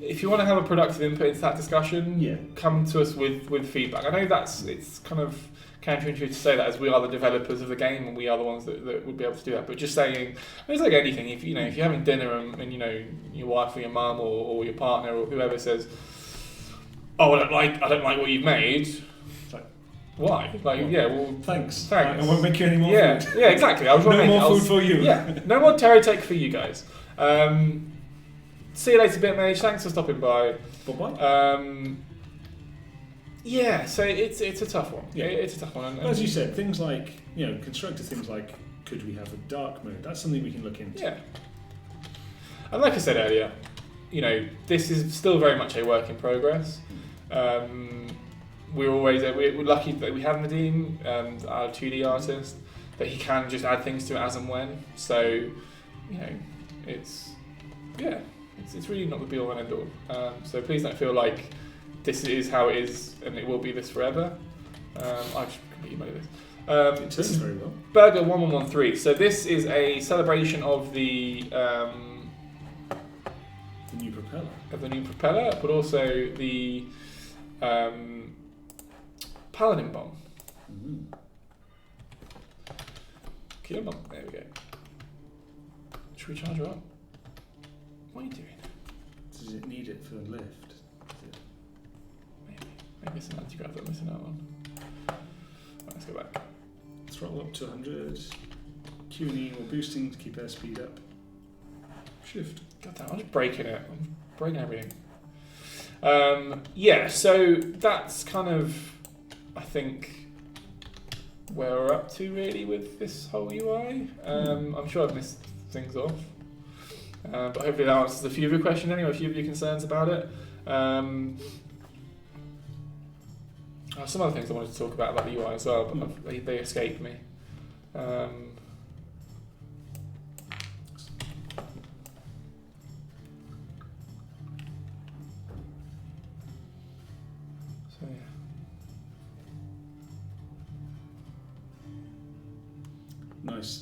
[SPEAKER 1] if you want to have a productive input into that discussion, come to us with feedback. I know it's kind of counterintuitive to say that, as we are the developers of the game and we are the ones that would be able to do that. But just saying, it's like anything. If you're having dinner and your wife or your mum or your partner or whoever says, "Oh, I don't like what you've made." It's like, why?
[SPEAKER 2] Thanks.
[SPEAKER 1] I
[SPEAKER 2] won't make you any more food.
[SPEAKER 1] Yeah, exactly.
[SPEAKER 2] No more food for you.
[SPEAKER 1] Yeah, no more TerraTech for you guys. See you later, Bitmage. Thanks for stopping by.
[SPEAKER 2] Bye-bye.
[SPEAKER 1] So it's a tough one. Yeah, it's a tough one.
[SPEAKER 2] As you said, things like, constructive things like, could we have a dark mode? That's something we can look into.
[SPEAKER 1] Yeah. And like I said earlier, this is still very much a work in progress. We're lucky that we have Nadeem, our 2D artist, that he can just add things to it as and when. So, it's really not the be all and end all. So please don't feel like this is how it is and it will be this forever. I just completely made this.
[SPEAKER 2] It turns very well.
[SPEAKER 1] Burger 1113. So this is a celebration of the
[SPEAKER 2] new propeller.
[SPEAKER 1] But also the Paladin bomb. Killer bomb. There we go. Should we charge her up? What are you doing?
[SPEAKER 2] Does it need it for the lift?
[SPEAKER 1] Maybe it's an anti-grav that I'm missing out on. Right, let's go back.
[SPEAKER 2] Throttle up to 100. Q&E or boosting to keep airspeed up. Shift.
[SPEAKER 1] God damn, I'm just breaking it. I'm breaking everything. So that's kind of, I think, where we're up to really with this whole UI. I'm sure I've missed things off. But hopefully that answers a few of your questions anyway, a few of your concerns about it. Some other things I wanted to talk about the UI as well, but they escaped me.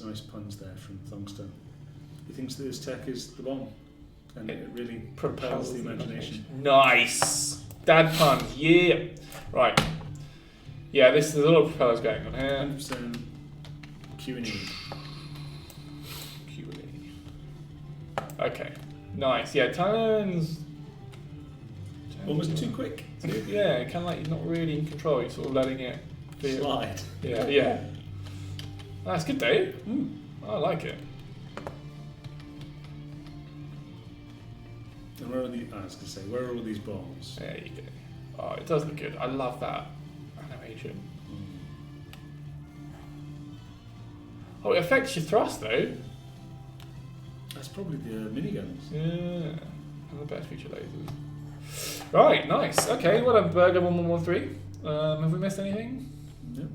[SPEAKER 2] Nice puns there from Thongstone. He thinks that this tech is the bomb, and it really propels the imagination.
[SPEAKER 1] Nice! Dad puns, yeah! Right. Yeah, there's a lot of propellers going on here.
[SPEAKER 2] 100% Q&E.
[SPEAKER 1] Okay. Nice. Yeah, turns
[SPEAKER 2] almost too quick.
[SPEAKER 1] Yeah, kind of like you're not really in control. You're sort of letting it
[SPEAKER 2] slide.
[SPEAKER 1] Yeah. That's good, Dave. I like it.
[SPEAKER 2] And where are where are all these bombs?
[SPEAKER 1] There you go. Oh, it does look good. I love that animation. Oh, it affects your thrust though.
[SPEAKER 2] That's probably the miniguns.
[SPEAKER 1] Yeah, and the best feature lasers. Right, nice. Okay, well done, Burger 1113. Have we missed anything?
[SPEAKER 2] No.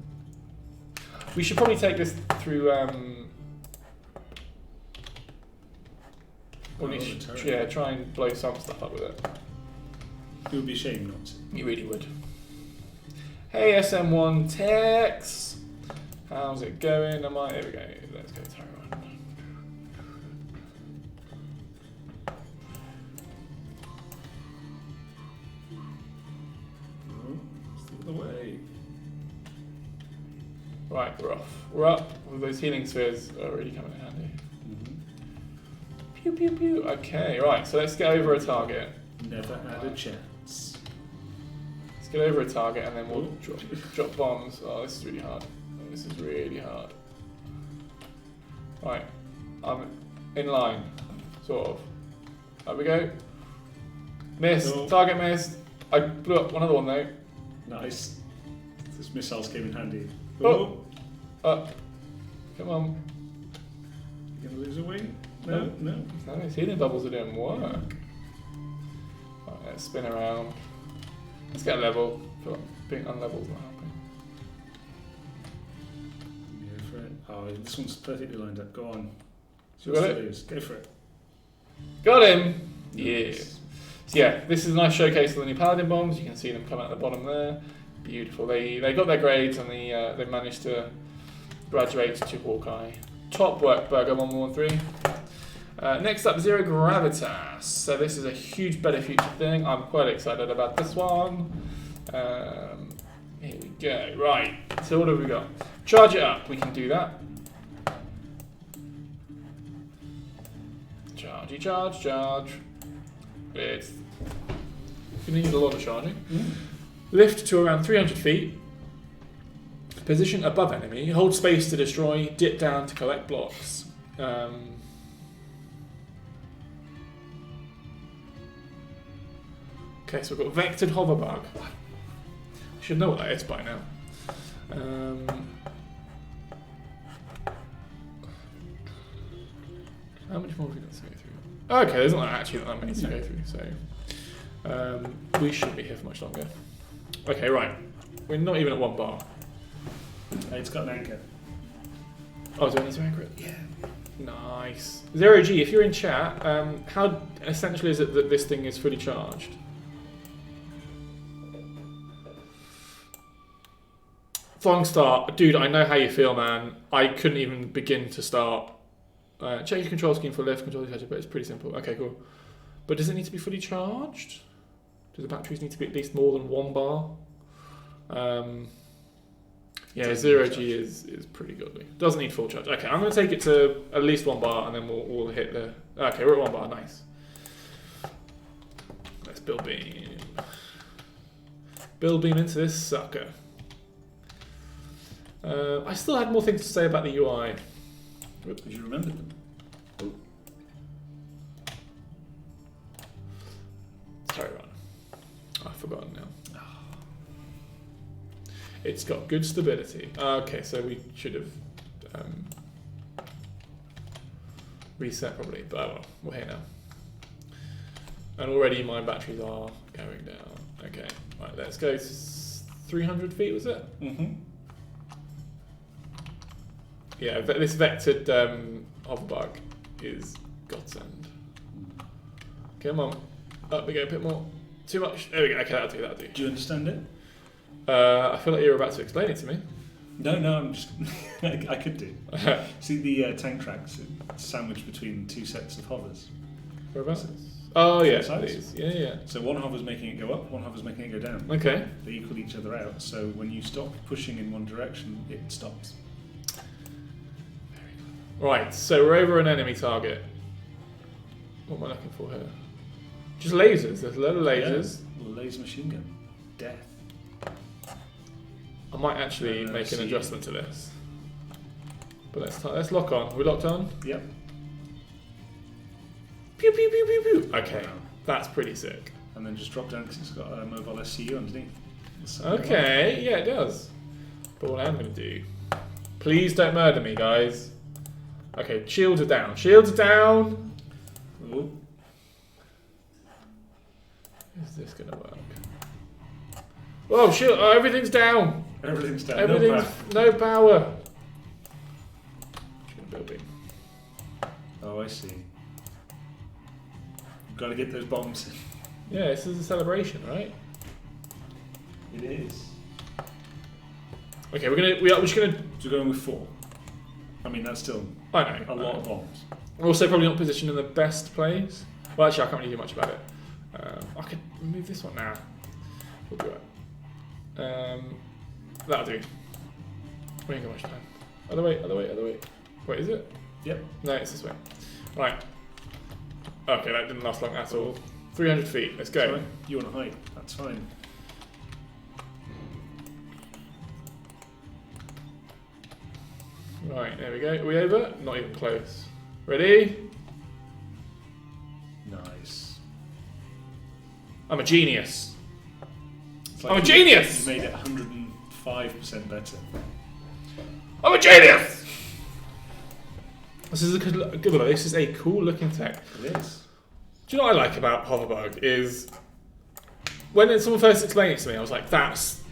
[SPEAKER 1] We should probably take this through. Try and blow some stuff up with it.
[SPEAKER 2] It would be a shame not to.
[SPEAKER 1] You really would. Hey SM1 Tex, how's it going? Here we go. Let's go Tyrone. Right, we're off. We're up. Well, those healing spheres are really coming in handy. Pew pew pew. Okay, right. So let's get over a target.
[SPEAKER 2] Never had a chance.
[SPEAKER 1] Let's get over a target and then we'll drop bombs. Oh, this is really hard. This is really hard. Right, I'm in line, sort of. There we go. Missed.
[SPEAKER 2] Oh.
[SPEAKER 1] Target missed. I blew up another one though.
[SPEAKER 2] Nice. Those missiles came in handy.
[SPEAKER 1] Oh. Up. Come on.
[SPEAKER 2] You gonna lose a wing? No, no.
[SPEAKER 1] No, these healing bubbles are doing work. Right, let's spin around. Let's get a level. I feel like being unleveled is not helping.
[SPEAKER 2] Go for it. Oh, this one's perfectly lined up. Go on.
[SPEAKER 1] You got it?
[SPEAKER 2] Lose. Go for it.
[SPEAKER 1] Got him! Yeah.
[SPEAKER 2] Nice.
[SPEAKER 1] So yeah, this is a nice showcase of the new Paladin bombs. You can see them come out the bottom there. Beautiful. They got their grades and they managed to graduate to Hawkeye. Top work, Burger 1113. Next up, Zero Gravitas. So this is a huge Better Future thing. I'm quite excited about this one. Here we go. Right. So what have we got? Charge it up. We can do that. Chargey, charge. It's going to need a lot of charging. Lift to around 300 feet. Position above enemy. Hold space to destroy. Dip down to collect blocks. Okay, so we've got Vectored Hoverbug. I should know what that is by now. How much more have we got to go through? Okay, there's not actually that many to go through, so we shouldn't be here for much longer. Okay, right. We're not even at 1 bar.
[SPEAKER 2] It's got an anchor.
[SPEAKER 1] Oh, do I need to anchor it? Yeah. Nice. Zero G, if you're in chat, how essentially is it that this thing is fully charged? Long start. Dude, I know how you feel, man. I couldn't even begin to start. Check your control scheme for lift, control the but it's pretty simple. Okay, cool. But does it need to be fully charged? Do the batteries need to be at least more than 1 bar? Yeah, Zero G is pretty godly. Doesn't need full charge. Okay, I'm going to take it to at least 1 bar and then we'll hit the... Okay, we're at 1 bar, nice. Let's build beam. Build beam into this sucker. I still had more things to say about the UI.
[SPEAKER 2] Did you remember them? Oh.
[SPEAKER 1] Sorry, Ron. I've forgotten now. It's got good stability. Okay, so we should have reset probably, but oh well, we're here now. And already my batteries are going down. Okay, right, let's go 300 feet, was it?
[SPEAKER 2] Mm-hmm.
[SPEAKER 1] Yeah, this vectored hoverbug is godsend. Come on, up we go, a bit more. Too much. There we go. Okay, that'll do. That'll do.
[SPEAKER 2] Do you understand it?
[SPEAKER 1] I feel like you're about to explain it to me.
[SPEAKER 2] No, I'm just. I could do. See the tank tracks sandwiched between 2 sets of hovers.
[SPEAKER 1] Whereabouts? Oh yeah,
[SPEAKER 2] sides.
[SPEAKER 1] these. Yeah.
[SPEAKER 2] So one hover's making it go up, one hover's making it go down.
[SPEAKER 1] Okay.
[SPEAKER 2] They equal each other out. So when you stop pushing in one direction, it stops.
[SPEAKER 1] Right, so we're over an enemy target. What am I looking for here? Just lasers. There's a load of lasers.
[SPEAKER 2] Yeah. Laser machine gun. Death.
[SPEAKER 1] I might actually make an adjustment to this. But let's lock on. Are we locked on?
[SPEAKER 2] Yep.
[SPEAKER 1] Pew pew pew pew pew. Okay, that's pretty sick.
[SPEAKER 2] And then just drop down because it's got a mobile SCU underneath.
[SPEAKER 1] Okay, yeah, it does. But what I'm going to do... Please don't murder me, guys. Okay, shields are down. Shields are down!
[SPEAKER 2] Ooh.
[SPEAKER 1] Is this going to work? Whoa, shield! Oh, everything's down!
[SPEAKER 2] Everything's down.
[SPEAKER 1] Everything's... No power! Just going to build it.
[SPEAKER 2] Oh, I see. You've got to get those bombs.
[SPEAKER 1] Yeah, this is a celebration, right?
[SPEAKER 2] It is.
[SPEAKER 1] Okay, we're just gonna.
[SPEAKER 2] So we're going with 4. I mean, that's still
[SPEAKER 1] I know.
[SPEAKER 2] a lot of bombs.
[SPEAKER 1] We're also probably not positioned in the best place. Well, actually, I can't really do much about it. I could move this one now. We'll do it. That'll do. We ain't got much time. Other way. Wait, is it?
[SPEAKER 2] Yep.
[SPEAKER 1] No, it's this way. Right. Okay, that didn't last long at all. 300 feet, let's go.
[SPEAKER 2] Sorry, you want to hide, that's fine.
[SPEAKER 1] Right, there we go. Are we over? Not even close. Ready?
[SPEAKER 2] Nice.
[SPEAKER 1] I'm a genius.
[SPEAKER 2] It's
[SPEAKER 1] I'm a genius!
[SPEAKER 2] You made it 105% better.
[SPEAKER 1] I'm a genius! This is this is a cool looking tech.
[SPEAKER 2] It is.
[SPEAKER 1] Do you know what I like about Hoverbug is when someone first explained it to me, I was like, that's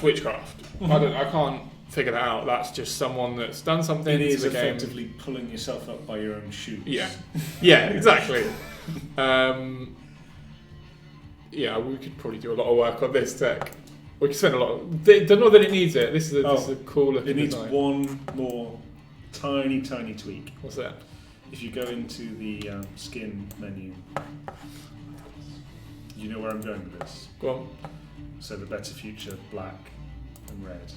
[SPEAKER 1] witchcraft. I can't figure that out. That's just someone that's done something.
[SPEAKER 2] It is
[SPEAKER 1] to the
[SPEAKER 2] effectively
[SPEAKER 1] game.
[SPEAKER 2] pulling yourself up by your own shoes.
[SPEAKER 1] Yeah, yeah, exactly. Yeah, we could probably do a lot of work on this tech. We could spend a lot. Don't know that it needs it. This is a cool looking.
[SPEAKER 2] It needs
[SPEAKER 1] design.
[SPEAKER 2] one more tiny tweak.
[SPEAKER 1] What's that?
[SPEAKER 2] If you go into the skin menu, you know where I'm going with this.
[SPEAKER 1] Go on.
[SPEAKER 2] So the better future, black and red.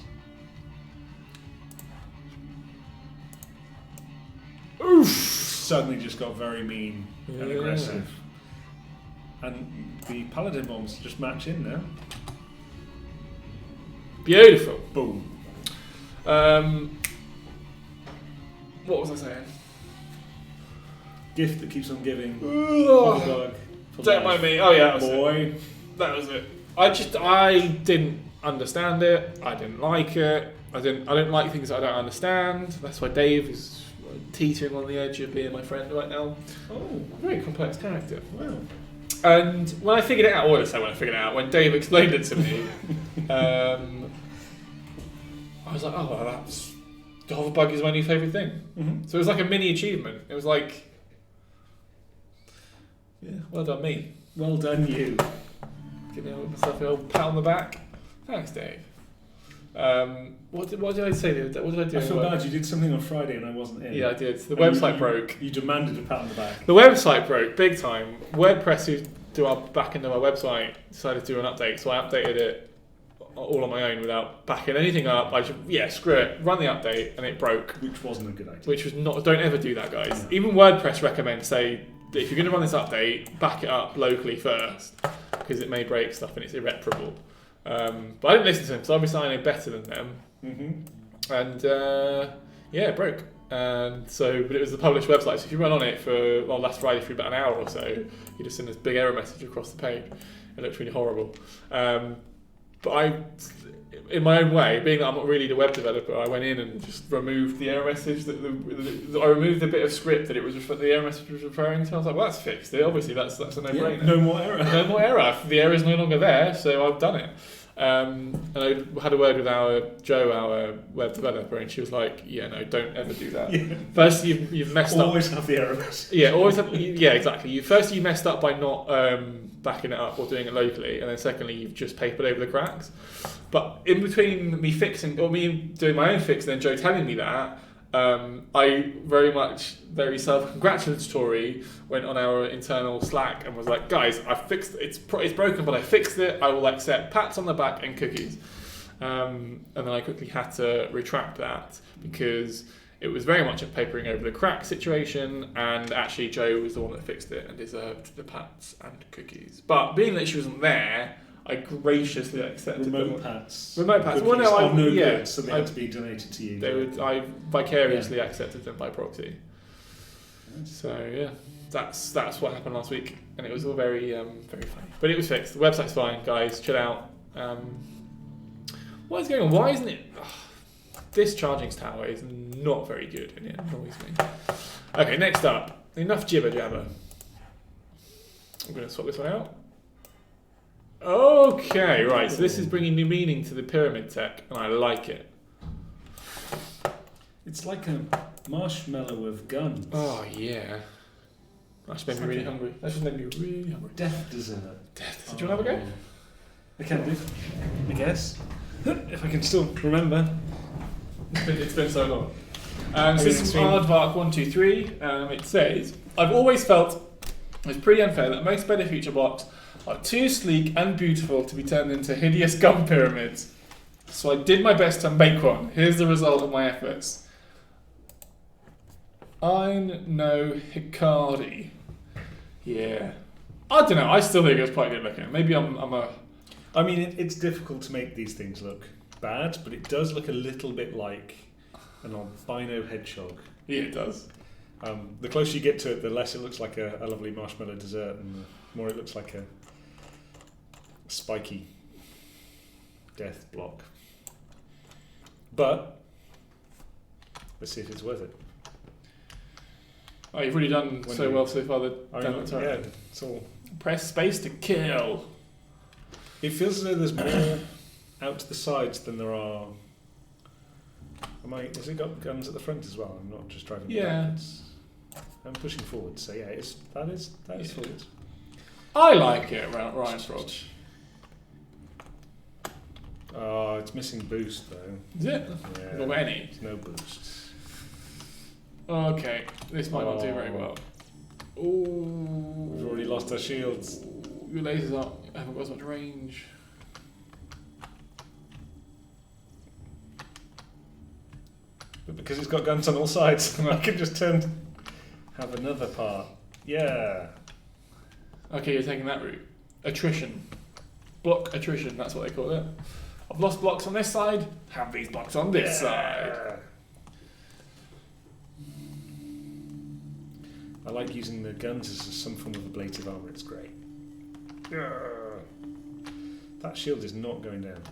[SPEAKER 1] Oof!
[SPEAKER 2] Suddenly just got very mean and aggressive. And the paladin bombs just match in now.
[SPEAKER 1] Beautiful.
[SPEAKER 2] Boom.
[SPEAKER 1] What was I saying?
[SPEAKER 2] Gift that keeps on giving.
[SPEAKER 1] Ugh. Don't mind me. Oh yeah,
[SPEAKER 2] boy.
[SPEAKER 1] That was it. I didn't understand it. I didn't like it. I don't like things that I don't understand. That's why Dave is teetering on the edge of being my friend right now.
[SPEAKER 2] Oh,
[SPEAKER 1] very complex character.
[SPEAKER 2] Wow.
[SPEAKER 1] And when I figured it out, when Dave explained it to me, I was like, oh, well, that's the Hoverbug is my new favourite thing.
[SPEAKER 2] Mm-hmm.
[SPEAKER 1] So it was like a mini achievement. It was like, yeah, well done me.
[SPEAKER 2] Well done you.
[SPEAKER 1] Give myself a little pat on the back. Thanks, Dave. What did I say? What did I do?
[SPEAKER 2] I feel bad. You did something on Friday and I wasn't in.
[SPEAKER 1] Yeah, I did. The website broke.
[SPEAKER 2] You demanded a pat on the back.
[SPEAKER 1] The website broke big time. WordPress, who do our back end of our website, decided to do an update, so I updated it all on my own without backing anything up. I just screw it, run the update, and it broke.
[SPEAKER 2] Which wasn't a good idea.
[SPEAKER 1] Which was not. Don't ever do that, guys.
[SPEAKER 2] No.
[SPEAKER 1] Even WordPress recommends that if you're going to run this update, back it up locally first because it may break stuff and it's irreparable. But I didn't listen to them, so obviously I know better than them.
[SPEAKER 2] Mm-hmm.
[SPEAKER 1] And it broke. And so, but it was the published website. So if you run on it for last Friday for about an hour or so, you just send this big error message across the page. It looks really horrible. But I, in my own way, being that I'm not really the web developer, I went in and just removed the error message. I removed the bit of script that the error message was referring to. I was like, well, that's fixed it. Obviously, that's a no-brainer.
[SPEAKER 2] No more error.
[SPEAKER 1] No more error. The error is no longer there, so I've done it. And I had a word with our web developer, and she was like, "Yeah, no, don't ever do that.
[SPEAKER 2] Yeah.
[SPEAKER 1] First, you've messed up.
[SPEAKER 2] Always have the error message.
[SPEAKER 1] Yeah, always have. Yeah, exactly. You messed up by not backing it up or doing it locally, and then secondly, you've just papered over the cracks. But in between me doing my own fix, and then Joe telling me that, I very self-congratulatory went on our internal Slack and was like, guys, I fixed it. It's broken, but I fixed it. I will accept pats on the back and cookies. And then I quickly had to retract that because it was very much a papering over the crack situation, and actually Joe was the one that fixed it and deserved the pats and cookies. But being that she wasn't there, I graciously accepted
[SPEAKER 2] Remote pats.
[SPEAKER 1] Remote pats.
[SPEAKER 2] Well, no,
[SPEAKER 1] are no
[SPEAKER 2] good, so they had to be donated to you.
[SPEAKER 1] I vicariously accepted them by proxy. So yeah, that's what happened last week, and it was all very very funny. But it was fixed. The website's fine, guys. Chill out. What is going on? Why isn't it? This charging tower is not very good, and it annoys me. Okay, next up, enough jibber jabber. I'm going to swap this one out. Okay, right, so this is bringing new meaning to the pyramid tech, and I like it.
[SPEAKER 2] It's like a marshmallow with guns.
[SPEAKER 1] Oh, yeah. That just made me really hungry.
[SPEAKER 2] Death dessert.
[SPEAKER 1] Death. Do you want to have a go?
[SPEAKER 2] I can do, I guess. If I can still remember.
[SPEAKER 1] It's been so long. So this is Aardvark 123. It says, I've always felt it's pretty unfair that most better future blocks are too sleek and beautiful to be turned into hideous gum pyramids. So I did my best to make one. Here's the result of my efforts. Ein no Hikari. Yeah. I don't know. I still think it's quite good looking. Maybe I'm a.
[SPEAKER 2] I mean, it's difficult to make these things look bad, but it does look a little bit like an albino hedgehog.
[SPEAKER 1] Yeah, it does.
[SPEAKER 2] The closer you get to it, the less it looks like a lovely marshmallow dessert, and the more it looks like a spiky death block. But let's see if it's worth it.
[SPEAKER 1] Oh, you've really done so well so far.
[SPEAKER 2] Yeah, it's all.
[SPEAKER 1] Press space to kill.
[SPEAKER 2] It feels as though there's more out to the sides than there are. Has it got guns at the front as well? I'm not just driving backwards. I'm pushing forward, so yeah, that is forward.
[SPEAKER 1] I like it, Ryan Frog.
[SPEAKER 2] Oh, it's missing boost though.
[SPEAKER 1] Is it?
[SPEAKER 2] Yeah.
[SPEAKER 1] Not any.
[SPEAKER 2] No boosts.
[SPEAKER 1] Okay, this might not do very well. Ooh.
[SPEAKER 2] We've already lost our shields.
[SPEAKER 1] Your lasers haven't got as much range.
[SPEAKER 2] But because it's got guns on all sides, I can just have another part. Yeah.
[SPEAKER 1] Okay, you're taking that route. Attrition. Block attrition, that's what they call it. I've lost blocks on this side, have these blocks on this side.
[SPEAKER 2] I like using the guns as some form of ablative armour, it's great. That shield is not going down.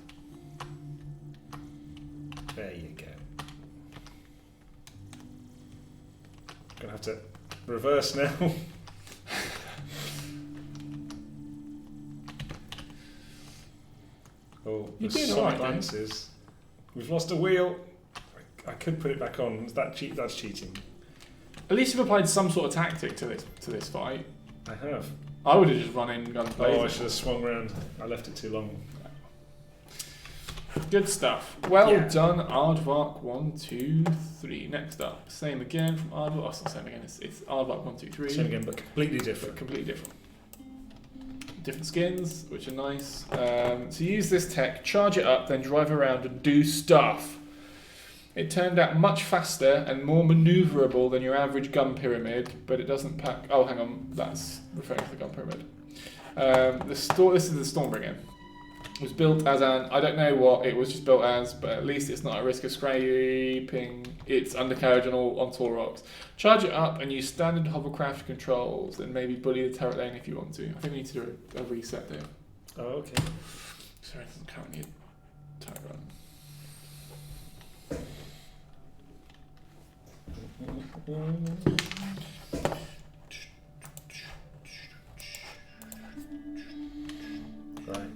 [SPEAKER 2] There you go. Gonna have to reverse now. Oh,
[SPEAKER 1] You're
[SPEAKER 2] the
[SPEAKER 1] doing
[SPEAKER 2] sonic
[SPEAKER 1] alright,
[SPEAKER 2] lances. We've lost a wheel. I could put it back on. That's cheating.
[SPEAKER 1] At least you've applied some sort of tactic to this fight.
[SPEAKER 2] I have.
[SPEAKER 1] I would have just run in guns blazing.
[SPEAKER 2] Oh, I should have swung round. I left it too long.
[SPEAKER 1] Good stuff. Well done, Aardvark 1, 2, 3. Next up, same again from Aardvark. Oh, it's not same again. It's Aardvark 1, 2, 3.
[SPEAKER 2] Same again, but completely different.
[SPEAKER 1] Completely different. Different skins, which are nice. So use this tech, charge it up, then drive around and do stuff. It turned out much faster and more manoeuvrable than your average gun pyramid, but it doesn't pack. Oh, hang on, that's referring to the gun pyramid. This is the Stormbringer. It was built as an, I don't know what it was just built as, but at least it's not at risk of scraping its undercarriage on tall rocks. Charge it up and use standard hovercraft controls, and maybe bully the turret lane if you want to. I think we need to do a reset there.
[SPEAKER 2] Oh, okay.
[SPEAKER 1] Sorry, it doesn't currently need turret run.
[SPEAKER 2] Right.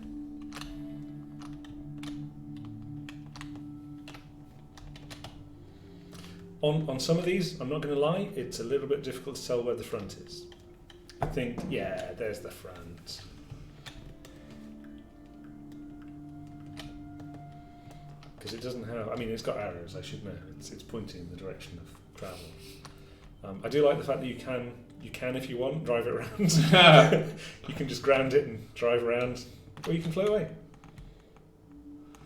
[SPEAKER 2] On some of these, I'm not going to lie, it's a little bit difficult to tell where the front is. I think, yeah, there's the front. Because it doesn't have, I mean, it's got arrows, I should know. It's pointing in the direction of travel. I do like the fact that you can, if you want, drive it around. You can just ground it and drive around, or you can float away.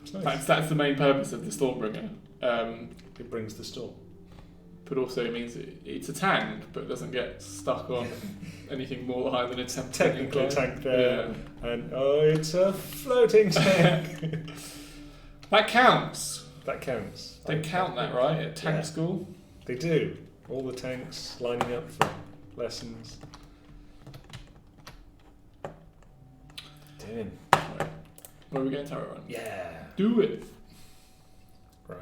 [SPEAKER 2] It's nice.
[SPEAKER 1] That's the main purpose of the Stormbringer.
[SPEAKER 2] It brings the storm.
[SPEAKER 1] But also it means it's a tank, but doesn't get stuck on anything more higher than a
[SPEAKER 2] Technical tank there. Yeah. And it's a floating tank.
[SPEAKER 1] That counts.
[SPEAKER 2] That counts.
[SPEAKER 1] They count that, right, at tank school?
[SPEAKER 2] They do. All the tanks lining up for lessons. Damn.
[SPEAKER 1] Right. Where are we getting turret run?
[SPEAKER 2] Yeah.
[SPEAKER 1] Do it.
[SPEAKER 2] Right.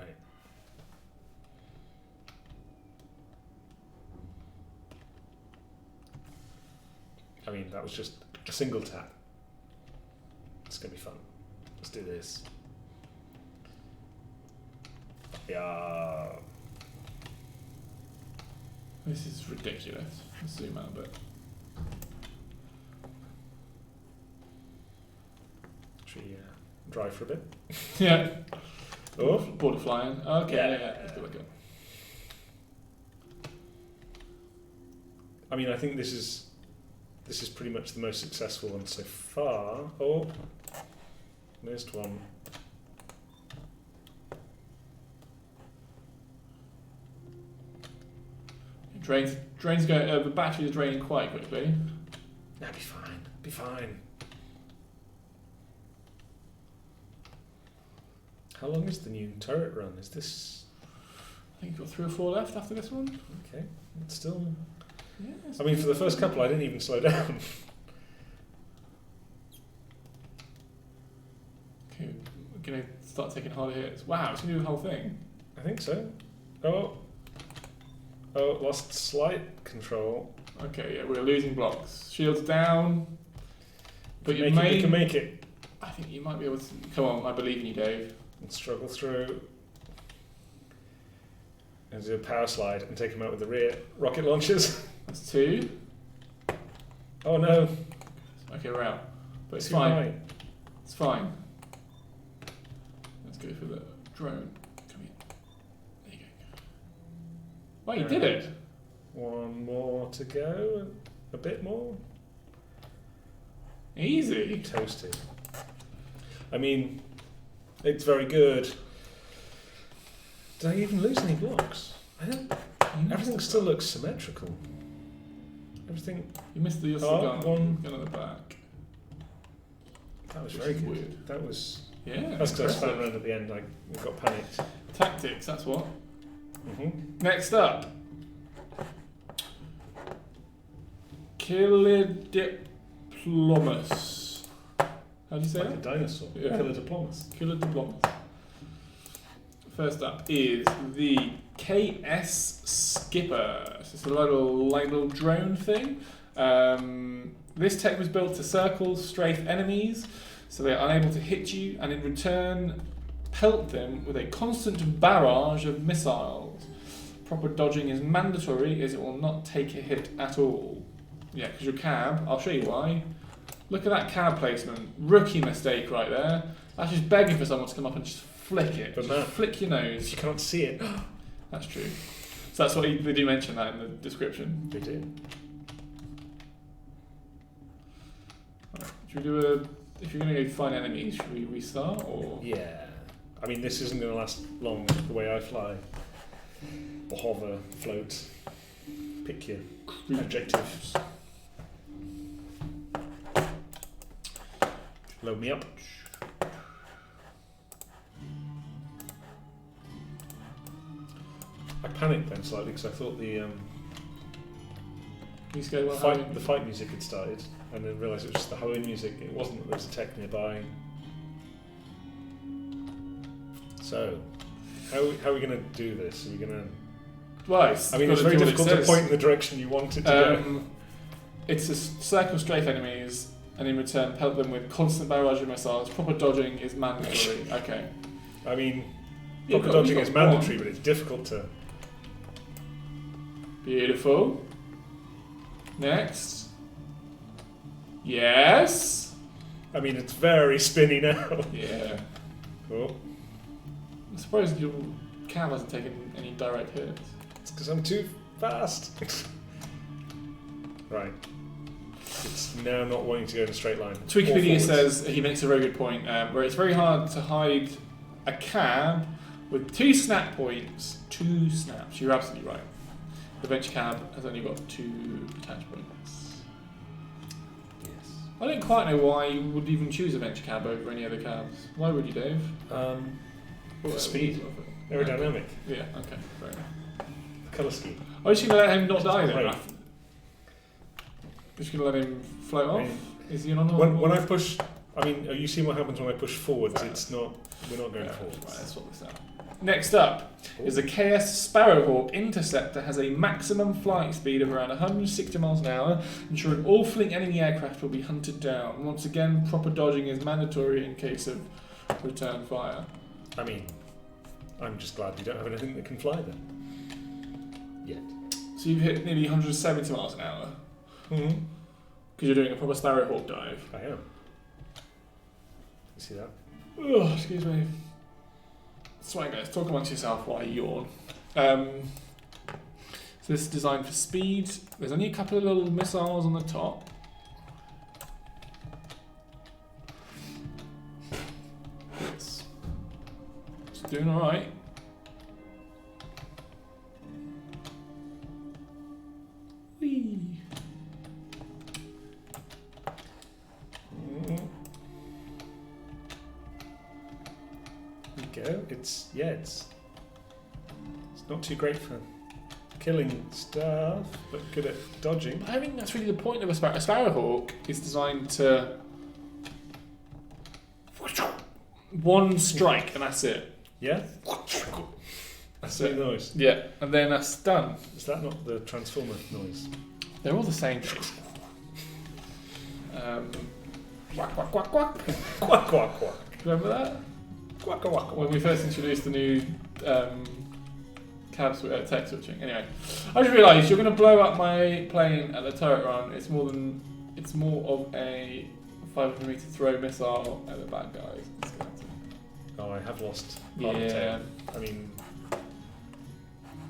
[SPEAKER 2] I mean, that was just a single tap. It's going to be fun. Let's do this. Yeah.
[SPEAKER 1] This is ridiculous. Let's zoom out a bit.
[SPEAKER 2] Should we drive for a bit?
[SPEAKER 1] Yeah.
[SPEAKER 2] Oh.
[SPEAKER 1] Border flying. Okay, yeah. Let's go look at.
[SPEAKER 2] I mean, I think this is pretty much the most successful one so far. Oh, missed one.
[SPEAKER 1] Drains going. The battery is draining quite quickly.
[SPEAKER 2] That'll be fine. Be fine. How long is the new turret run? Is this?
[SPEAKER 1] I think you've got 3 or 4 left after this one.
[SPEAKER 2] Okay, it's still.
[SPEAKER 1] Yeah.
[SPEAKER 2] I mean, for the first couple, I didn't even slow down.
[SPEAKER 1] Okay, we're gonna start taking harder hits. Wow, it's gonna do the whole thing.
[SPEAKER 2] I think so. Oh, lost slight control.
[SPEAKER 1] Okay, yeah, we're losing blocks. Shields down. But you
[SPEAKER 2] can make it.
[SPEAKER 1] I think you might be able to. Come on, I believe in you, Dave.
[SPEAKER 2] And struggle through. And do a power slide and take him out with the rear rocket launchers.
[SPEAKER 1] That's 2.
[SPEAKER 2] Oh no.
[SPEAKER 1] Okay, we're out. But it's
[SPEAKER 2] Too
[SPEAKER 1] fine.
[SPEAKER 2] high.
[SPEAKER 1] It's fine. Let's go for the drone. Come here. There you go. Wow, you did it.
[SPEAKER 2] One more to go. A bit more.
[SPEAKER 1] Easy.
[SPEAKER 2] Toasted. I mean, it's very good. Did I even lose any blocks? I don't. Everything still looks symmetrical. Everything.
[SPEAKER 1] You missed the gun at the back.
[SPEAKER 2] That was
[SPEAKER 1] Which
[SPEAKER 2] very
[SPEAKER 1] is
[SPEAKER 2] good.
[SPEAKER 1] weird.
[SPEAKER 2] That was.
[SPEAKER 1] Yeah.
[SPEAKER 2] That's because I
[SPEAKER 1] impressive.
[SPEAKER 2] spun around at the end. I got panicked.
[SPEAKER 1] Tactics, that's what.
[SPEAKER 2] Mm-hmm.
[SPEAKER 1] Next up. Kilodiplomus. How do you say
[SPEAKER 2] Like a
[SPEAKER 1] that?
[SPEAKER 2] dinosaur.
[SPEAKER 1] Yeah.
[SPEAKER 2] Kilodiplomus.
[SPEAKER 1] Kilodiplomus. First up is the KS Skipper. It's just a little drone thing. This tech was built to circle, strafe enemies so they are unable to hit you, and in return pelt them with a constant barrage of missiles. Proper dodging is mandatory as it will not take a hit at all. Yeah, because your cab, I'll show you why. Look at that cab placement. Rookie mistake right there. That's just begging for someone to come up and just flick it.
[SPEAKER 2] But
[SPEAKER 1] Just
[SPEAKER 2] man,
[SPEAKER 1] flick your nose.
[SPEAKER 2] If you can't see it.
[SPEAKER 1] That's true. So that's what they do mention that in the description.
[SPEAKER 2] They do.
[SPEAKER 1] Right. Should we do a? If you're going to go find enemies, should we restart or?
[SPEAKER 2] Yeah. I mean, this isn't going to last long the way I fly. Or hover, float. Pick your adjective. Load me up. I panicked then slightly because I thought the
[SPEAKER 1] You scared about
[SPEAKER 2] the fight music had started, and then realised it was just the Halloween music. It wasn't that there was a tech nearby. So, how are we going to do this? Are we going to?
[SPEAKER 1] Well,
[SPEAKER 2] I mean, it's very difficult to point in the direction you want it to go.
[SPEAKER 1] It's a circle strafe enemies, and in return pelt them with constant barrage of missiles. Proper dodging is mandatory. Okay.
[SPEAKER 2] I mean,
[SPEAKER 1] You've
[SPEAKER 2] proper
[SPEAKER 1] got-
[SPEAKER 2] dodging
[SPEAKER 1] you've
[SPEAKER 2] is
[SPEAKER 1] got
[SPEAKER 2] mandatory,
[SPEAKER 1] one.
[SPEAKER 2] but it's difficult to.
[SPEAKER 1] Beautiful. Next. Yes.
[SPEAKER 2] I mean, it's very spinny now.
[SPEAKER 1] Yeah.
[SPEAKER 2] Cool.
[SPEAKER 1] I'm surprised your cab hasn't taken any direct hits.
[SPEAKER 2] It's because I'm too fast. Right. It's now not wanting to go in a straight line.
[SPEAKER 1] Wikipedia
[SPEAKER 2] Or forwards.
[SPEAKER 1] says he makes a very good point, where it's very hard to hide a cab with 2 snap points. 2 snaps. You're absolutely right. The venture cab has only got 2 attach points.
[SPEAKER 2] Yes.
[SPEAKER 1] I don't quite know why you would even choose a venture cab over any other cabs. Why would you, Dave?
[SPEAKER 2] For speed. Aerodynamic.
[SPEAKER 1] Yeah. Okay. Fair enough.
[SPEAKER 2] Colour scheme.
[SPEAKER 1] I was just gonna let him not die then.
[SPEAKER 2] Great.
[SPEAKER 1] Just gonna let him float off. Is he on?
[SPEAKER 2] When I push, I mean, you see what happens when I push forwards.
[SPEAKER 1] Right.
[SPEAKER 2] It's not. We're not going
[SPEAKER 1] Right,
[SPEAKER 2] forwards.
[SPEAKER 1] let's sort this out. Next up is the KS Sparrowhawk Interceptor. Has a maximum flight speed of around 160 miles an hour, ensuring all fleeing enemy aircraft will be hunted down. Once again, proper dodging is mandatory in case of return fire.
[SPEAKER 2] I mean, I'm just glad we don't have anything that can fly then. Yet.
[SPEAKER 1] So you've hit nearly 170 miles an hour
[SPEAKER 2] Mm-hmm.
[SPEAKER 1] because you're doing a proper Sparrowhawk dive.
[SPEAKER 2] I am. You see that?
[SPEAKER 1] Oh, excuse me. That's right, guys. Talk amongst yourself while I yawn. So this is designed for speed. There's only a couple of little missiles on the top. It's doing all right.
[SPEAKER 2] go. It's not too great for killing stuff, but good at dodging.
[SPEAKER 1] I think that's really the point of a Sparrow. A Sparrowhawk is designed to one strike and that's it.
[SPEAKER 2] Yeah?
[SPEAKER 1] That's
[SPEAKER 2] the
[SPEAKER 1] it.
[SPEAKER 2] noise.
[SPEAKER 1] Yeah, and then that's done.
[SPEAKER 2] Is that not the Transformer noise?
[SPEAKER 1] They're all the same. Quack, quack, quack, quack.
[SPEAKER 2] Quack, quack, quack.
[SPEAKER 1] Remember that?
[SPEAKER 2] Quack, quack, quack.
[SPEAKER 1] When we first introduced the new tech switching. Anyway, I just realised you're going to blow up my plane at the turret run. It's more of a 500 meter throw missile at the bad guys.
[SPEAKER 2] Oh, I have lost.
[SPEAKER 1] Yeah.
[SPEAKER 2] I mean,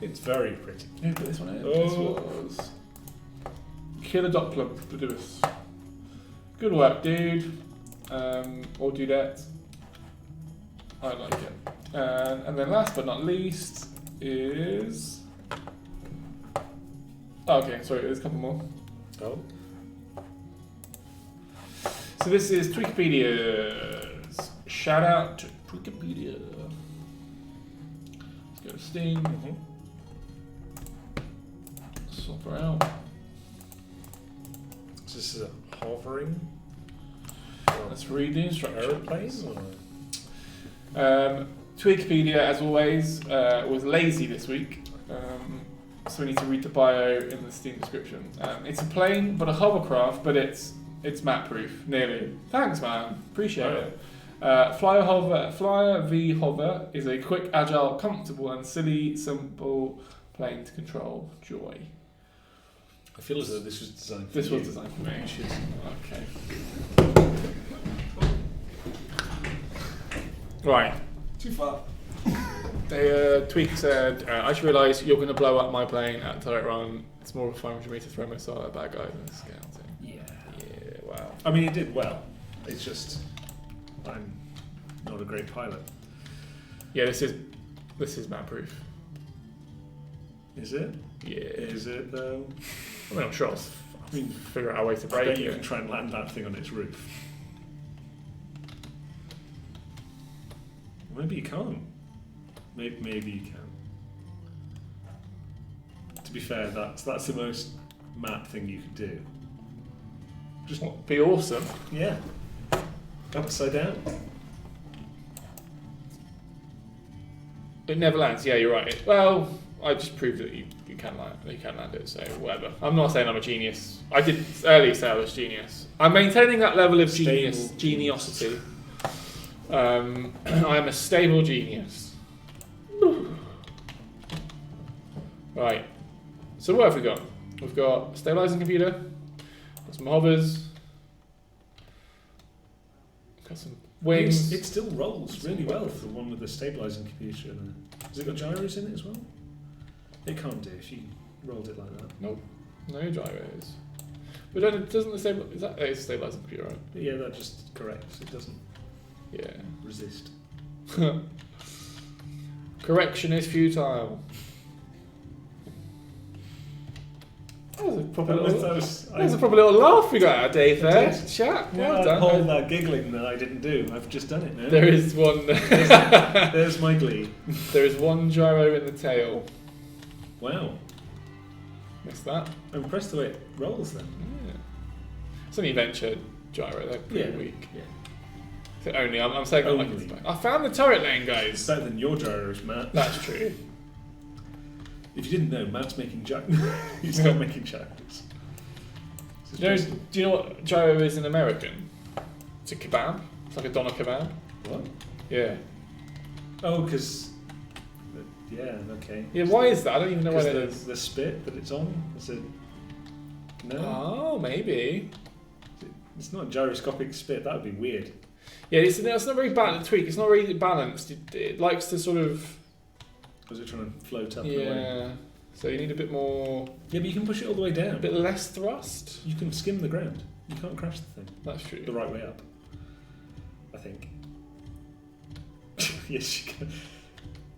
[SPEAKER 2] it's very pretty.
[SPEAKER 1] Who put this one in?
[SPEAKER 2] Oh.
[SPEAKER 1] This was Killer Doppler Lewis. Good work, dude. Or dudette. I like it. And then last but not least is... Oh, okay, sorry, there's a couple more.
[SPEAKER 2] Oh.
[SPEAKER 1] So this is Twikipedia's. Shout out to Wikipedia. Let's go to Steam.
[SPEAKER 2] Mm-hmm.
[SPEAKER 1] Swap her out.
[SPEAKER 2] So this is a hovering
[SPEAKER 1] Let's read the instructions.
[SPEAKER 2] aeroplane?
[SPEAKER 1] Wikipedia, as always, was lazy this week, so we need to read the bio in the Steam description. It's a plane, but a hovercraft, but it's map-proof, nearly. Thanks, man. Appreciate it. Flyer v Hover is a quick, agile, comfortable, and silly, simple plane to control. Joy.
[SPEAKER 2] I feel as though this was designed for
[SPEAKER 1] This
[SPEAKER 2] you.
[SPEAKER 1] was designed for me. Okay. Right.
[SPEAKER 2] Too far.
[SPEAKER 1] Tweak said, I just realised you're going to blow up my plane at turret run. It's more of a 500 meter throw missile at bad guys than scouting.
[SPEAKER 2] Yeah.
[SPEAKER 1] Yeah, wow.
[SPEAKER 2] I mean, it did well. It's just I'm not a great pilot.
[SPEAKER 1] Yeah, this is map proof.
[SPEAKER 2] Is it?
[SPEAKER 1] Yeah.
[SPEAKER 2] Is it though?
[SPEAKER 1] I mean, I'm sure I'll figure out a way to
[SPEAKER 2] I
[SPEAKER 1] break
[SPEAKER 2] bet you
[SPEAKER 1] it.
[SPEAKER 2] can try and land that thing on its roof. Maybe you can't. Maybe you can. To be fair, that's the most map thing you could do. Just
[SPEAKER 1] Be awesome.
[SPEAKER 2] yeah, upside down.
[SPEAKER 1] It never lands. Yeah, you're right. Well, I just proved that you can land it. So whatever. I'm not saying I'm a genius. I did early say I was genius. I'm maintaining that level of geniosity. I am a stable genius. Right. So what have we got? We've got a stabilizing computer. Got some hovers. Got some wings.
[SPEAKER 2] It still rolls really well for the one with the stabilizing computer. Has it got gyros in it as well? It can't do if you rolled it like that.
[SPEAKER 1] Nope. No gyros. But doesn't the is that it's a stabilizing computer, right?
[SPEAKER 2] Yeah, that just corrects. It doesn't
[SPEAKER 1] Yeah.
[SPEAKER 2] resist.
[SPEAKER 1] Correction is futile. That was a proper little laugh we got out of Dave there.
[SPEAKER 2] did.
[SPEAKER 1] Chat.
[SPEAKER 2] Yeah,
[SPEAKER 1] Well done.
[SPEAKER 2] hold that giggling that I didn't do. I've just done it now.
[SPEAKER 1] There is one.
[SPEAKER 2] There's my glee.
[SPEAKER 1] There is one gyro in the tail.
[SPEAKER 2] Wow.
[SPEAKER 1] Missed that.
[SPEAKER 2] I'm impressed the way it rolls then.
[SPEAKER 1] Yeah. It's only venture gyro. They're pretty weak.
[SPEAKER 2] Yeah.
[SPEAKER 1] So only. I'm saying that like
[SPEAKER 2] Only.
[SPEAKER 1] it's I found the turret lane,
[SPEAKER 2] It's
[SPEAKER 1] guys.
[SPEAKER 2] better than your gyros, Matt.
[SPEAKER 1] That's true.
[SPEAKER 2] If you didn't know, Matt's making gyros. He's not making gyros.
[SPEAKER 1] Do you know what gyro is in American? It's a kebab. It's like a doner kebab.
[SPEAKER 2] What?
[SPEAKER 1] Yeah.
[SPEAKER 2] Oh, because... Yeah, okay.
[SPEAKER 1] Yeah, why is that? I don't even know why that
[SPEAKER 2] Because
[SPEAKER 1] is.
[SPEAKER 2] the spit that it's on, is it... No?
[SPEAKER 1] Oh, maybe.
[SPEAKER 2] It's not a gyroscopic spit, that would be weird.
[SPEAKER 1] Yeah, it's not very balanced. Tweak. It's not really balanced. It likes to sort of.
[SPEAKER 2] Was it trying to float up and away?
[SPEAKER 1] Yeah. So you need a bit more.
[SPEAKER 2] Yeah, but you can push it all the way down.
[SPEAKER 1] A bit less thrust.
[SPEAKER 2] You can skim the ground. You can't crash the thing.
[SPEAKER 1] That's true.
[SPEAKER 2] The right way up. I think. Yes, you can.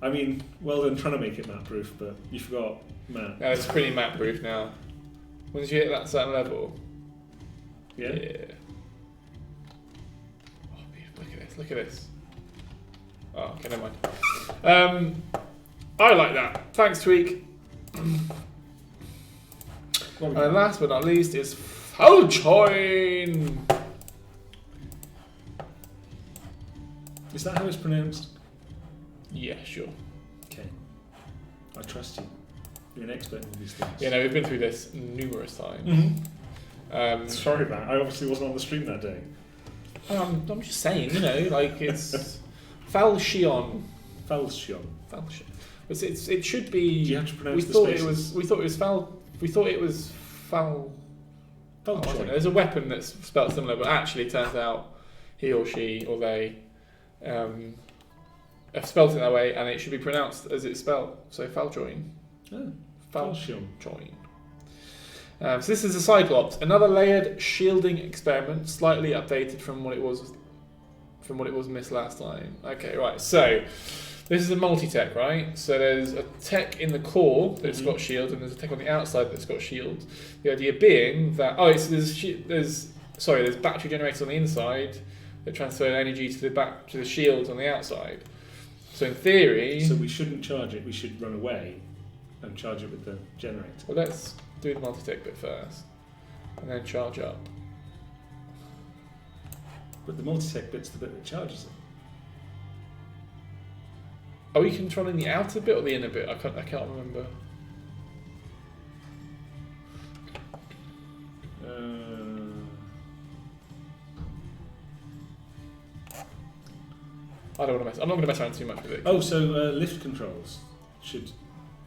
[SPEAKER 2] I mean, well done trying to make it map proof, but you forgot Matt.
[SPEAKER 1] Yeah, it's pretty map proof now. Once you hit that certain level.
[SPEAKER 2] Yeah?
[SPEAKER 1] Yeah. Oh, look at this. Look at this. Oh, okay, never mind. I like that. Thanks, Tweak. And last but not least is Falchoin.
[SPEAKER 2] Is that how it's pronounced?
[SPEAKER 1] Yeah, sure.
[SPEAKER 2] Okay. I trust you. You're an expert in all these things.
[SPEAKER 1] Yeah, no, we've been through this numerous times.
[SPEAKER 2] Mm-hmm. Sorry, man. I obviously wasn't on the stream that day.
[SPEAKER 1] I'm just saying, you know, like it's Falchion.
[SPEAKER 2] Falchion.
[SPEAKER 1] Falchion. It should be.
[SPEAKER 2] Do you have to pronounce the spaces?
[SPEAKER 1] We thought it was Fal. We thought it was Fal.
[SPEAKER 2] Falchion.
[SPEAKER 1] There's a weapon that's spelled similar, but actually it turns out he or she or they have spelled it that way, and it should be pronounced as it's spelled. So Falchoin.
[SPEAKER 2] Oh,
[SPEAKER 1] Falchion. So this is a Cyclops, another layered shielding experiment, slightly updated from what it was missed last time. Okay, right. So this is a multi-tech, right? So there's a tech in the core that's got shield, and there's a tech on the outside that's got shield. The idea being that there's battery generators on the inside that transfer energy to the shield on the outside. So in theory,
[SPEAKER 2] so we shouldn't charge it. We should run away and charge it with the generator.
[SPEAKER 1] Well, let's do the multi-tech bit first, and then charge up.
[SPEAKER 2] But the multi-tech bit's the bit that charges it.
[SPEAKER 1] Are we controlling the outer bit or the inner bit? I can't remember. I don't want to mess. I'm not going to mess around too much with it.
[SPEAKER 2] Oh, so lift controls should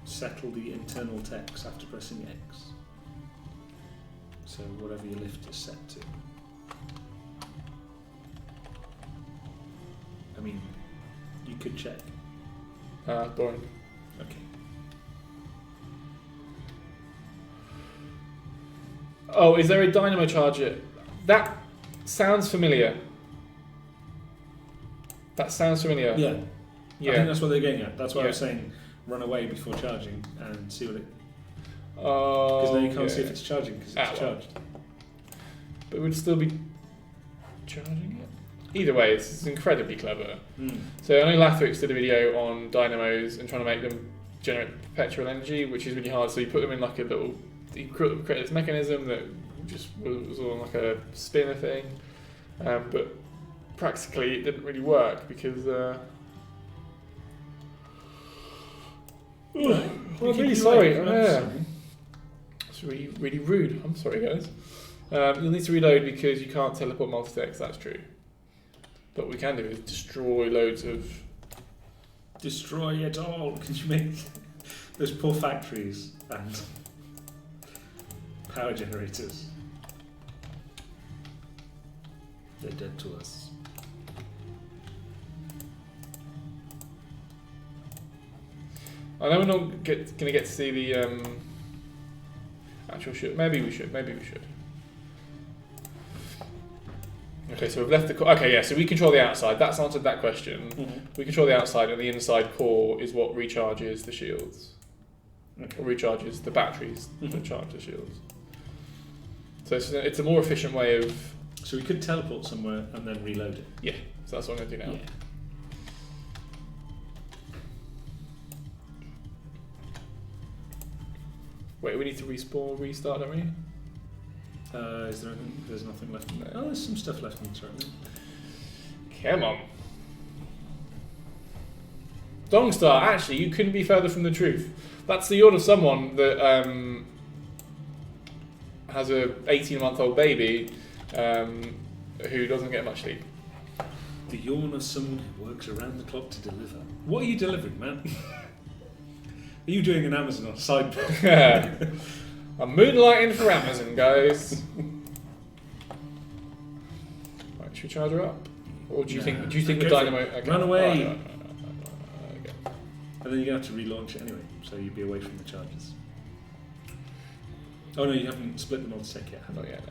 [SPEAKER 2] settle the internal text after pressing X. So whatever your lift is set to. I mean, you could check.
[SPEAKER 1] Boring.
[SPEAKER 2] Okay.
[SPEAKER 1] Oh, is there a dynamo charger? That sounds familiar.
[SPEAKER 2] Yeah. I think that's what they're getting at. That's why I was saying run away before charging and see what it... Because then you can't see if it's charging because it's charged.
[SPEAKER 1] But it would still be charging it? Either way, it's incredibly clever. So I know Lathrix did a video on dynamos and trying to make them generate perpetual energy, which is really hard. So you put them in like a little... You create this mechanism that just was on like a spinner thing. But practically it didn't really work because... I'm really sorry. It's really, really rude. I'm sorry, guys. You'll need to reload because you can't teleport multi-techs, that's true. But what we can do is destroy loads of...
[SPEAKER 2] Destroy it all! Can you make those poor factories and power generators? They're dead to us.
[SPEAKER 1] I know we're not going to get to see the actual shoot. Maybe we should. Okay, so we've left the... Okay, yeah, so we control the outside. That's answered that question. We control the outside, and the inside core is what recharges the shields.
[SPEAKER 2] Okay.
[SPEAKER 1] Or recharges the batteries that charge the shields. So it's a more efficient way of...
[SPEAKER 2] So we could teleport somewhere and then reload it.
[SPEAKER 1] Yeah, so that's what I'm going to do now.
[SPEAKER 2] Yeah.
[SPEAKER 1] Wait, we need to respawn, restart, don't we?
[SPEAKER 2] Is there anything? There's nothing left in there. Oh, there's some stuff left in the turret.
[SPEAKER 1] Come on. Dongstar, actually, you couldn't be further from the truth. That's the yawn of someone that has a 18-month-old baby who doesn't get much sleep.
[SPEAKER 2] The yawn of someone who works around the clock to deliver. What are you delivering, man? Are you doing an Amazon or side?
[SPEAKER 1] I'm moonlighting for Amazon, guys. Right, should we charge her up? Or do you think the dynamo... Okay.
[SPEAKER 2] Run away!
[SPEAKER 1] Okay.
[SPEAKER 2] And then you're going to have to relaunch it anyway, so you'd be away from the charges. Oh no, you haven't split the multi-tech yet, have you?
[SPEAKER 1] Not yet,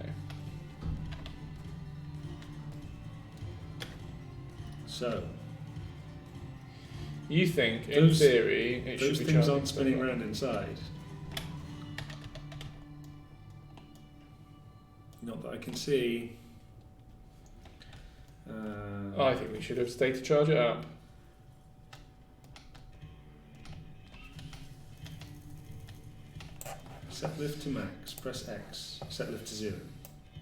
[SPEAKER 1] no.
[SPEAKER 2] So...
[SPEAKER 1] You think, in theory, it should be
[SPEAKER 2] those things aren't spinning around inside. Not that I can see.
[SPEAKER 1] I think we should have stayed to charge it up.
[SPEAKER 2] Set lift to max. Press X. Set lift to 0.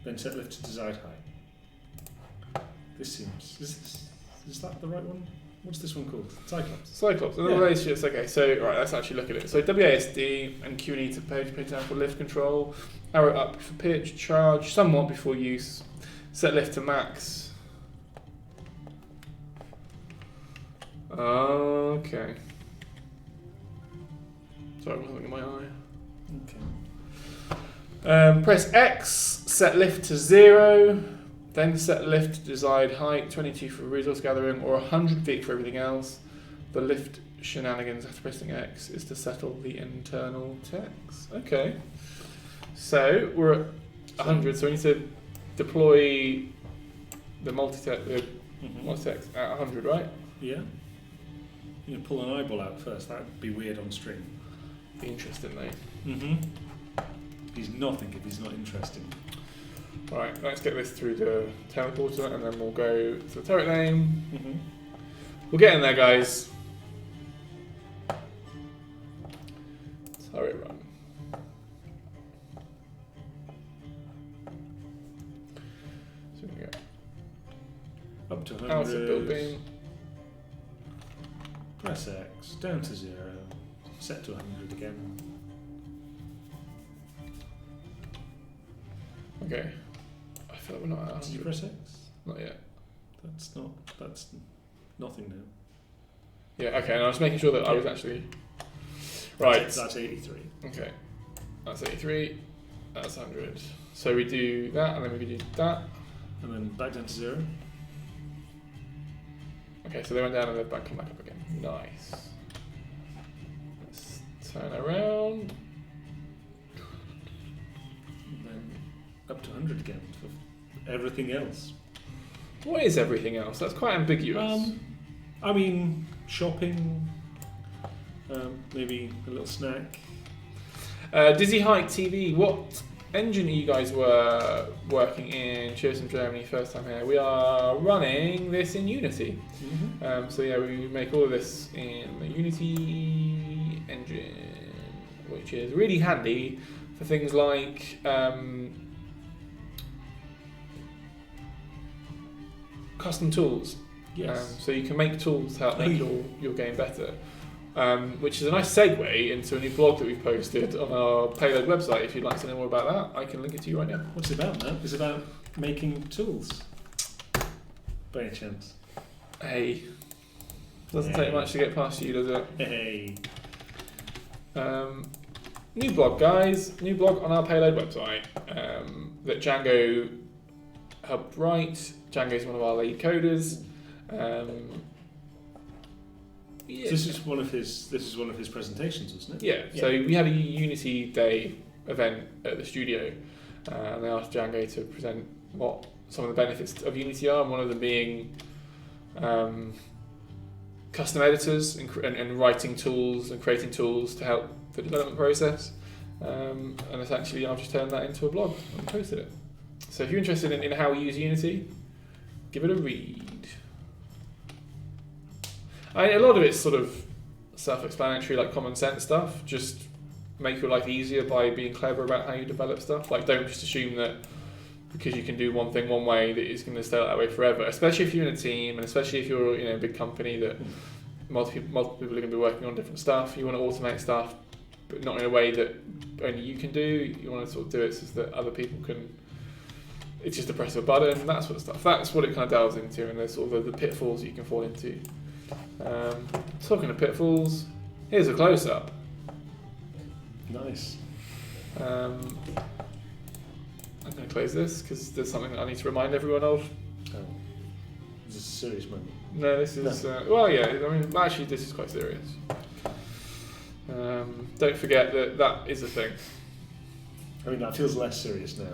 [SPEAKER 2] Then set lift to desired height. This seems... Is that the right one? What's this one called? Cyclops.
[SPEAKER 1] Cyclops. And the relationships. Okay, so right, let's actually look at it. So WASD and QE to page down for lift control. Arrow up for pitch. Charge somewhat before use. Set lift to max. Okay. Sorry, I wasn't looking at my eye.
[SPEAKER 2] Okay.
[SPEAKER 1] Press X. Set lift to 0. Then set lift to desired height, 22 for resource gathering, or 100 feet for everything else. The lift shenanigans after pressing X is to settle the internal text. Okay. So we're at 100, so we need to deploy the multi-text at 100, right?
[SPEAKER 2] Yeah. You can pull an eyeball out first. That would be weird on stream.
[SPEAKER 1] Be interesting though.
[SPEAKER 2] He's nothing if he's not interesting.
[SPEAKER 1] Right, let's get this through the teleporter and then we'll go to the turret name. We'll get in there, guys. Turret run. So we can go
[SPEAKER 2] Up to 100.
[SPEAKER 1] out of build beam.
[SPEAKER 2] Press X. Down to 0. Set to 100 again.
[SPEAKER 1] Okay. I feel like we're not at 100.
[SPEAKER 2] Did you press X?
[SPEAKER 1] Not yet.
[SPEAKER 2] That's nothing new.
[SPEAKER 1] Yeah, okay, and I was making sure that I was actually... Right.
[SPEAKER 2] That's 83.
[SPEAKER 1] Okay. That's 83. That's 100. So we do that, and then we do that.
[SPEAKER 2] And then back down to 0.
[SPEAKER 1] Okay, so they went down and they've come back up again. Nice. Let's turn around.
[SPEAKER 2] And then up to 100 again for everything else.
[SPEAKER 1] What is everything else? That's quite ambiguous.
[SPEAKER 2] I mean, shopping, maybe a little snack.
[SPEAKER 1] Dizzy Height TV, what engine are you guys were working in? Cheers from Germany, first time here. We are running this in Unity. So yeah, we make all of this in the Unity engine, which is really handy for things like custom tools.
[SPEAKER 2] Yes.
[SPEAKER 1] So you can make tools to help make your game better. Which is a nice segue into a new blog that we've posted on our Payload website. If you'd like to know more about that, I can link it to you right now.
[SPEAKER 2] What's it about, man? It's about making tools. By any chance?
[SPEAKER 1] Hey. Doesn't take much to get past you, does it?
[SPEAKER 2] Hey.
[SPEAKER 1] New blog, guys. New blog on our Payload website that Django helped write. Django's one of our lead coders. Yeah.
[SPEAKER 2] This is one of his presentations, wasn't it?
[SPEAKER 1] Yeah. So we had a Unity Day event at the studio, and they asked Django to present what some of the benefits of Unity are, and one of them being custom editors and writing tools and creating tools to help the development process. And essentially, I've just turned that into a blog and posted it. So if you're interested in how we use Unity, give it a read. A lot of it's sort of self-explanatory, like common sense stuff. Just make your life easier by being clever about how you develop stuff. Like, don't just assume that because you can do one thing one way that it's going to stay that way forever. Especially if you're in a team, and especially if you're a big company that multiple people are going to be working on different stuff. You want to automate stuff, but not in a way that only you can do. You want to sort of do it so that other people can. It's just a press of a button, that sort of stuff. That's what it kind of delves into, and there's sort of the pitfalls you can fall into. Talking of pitfalls, here's a close-up.
[SPEAKER 2] Nice.
[SPEAKER 1] I'm going to close this because there's something that I need to remind everyone of.
[SPEAKER 2] Oh. This is a serious moment.
[SPEAKER 1] No, this is... well, yeah, I mean, actually, this is quite serious. Don't forget that is a thing.
[SPEAKER 2] I mean, that feels less serious now.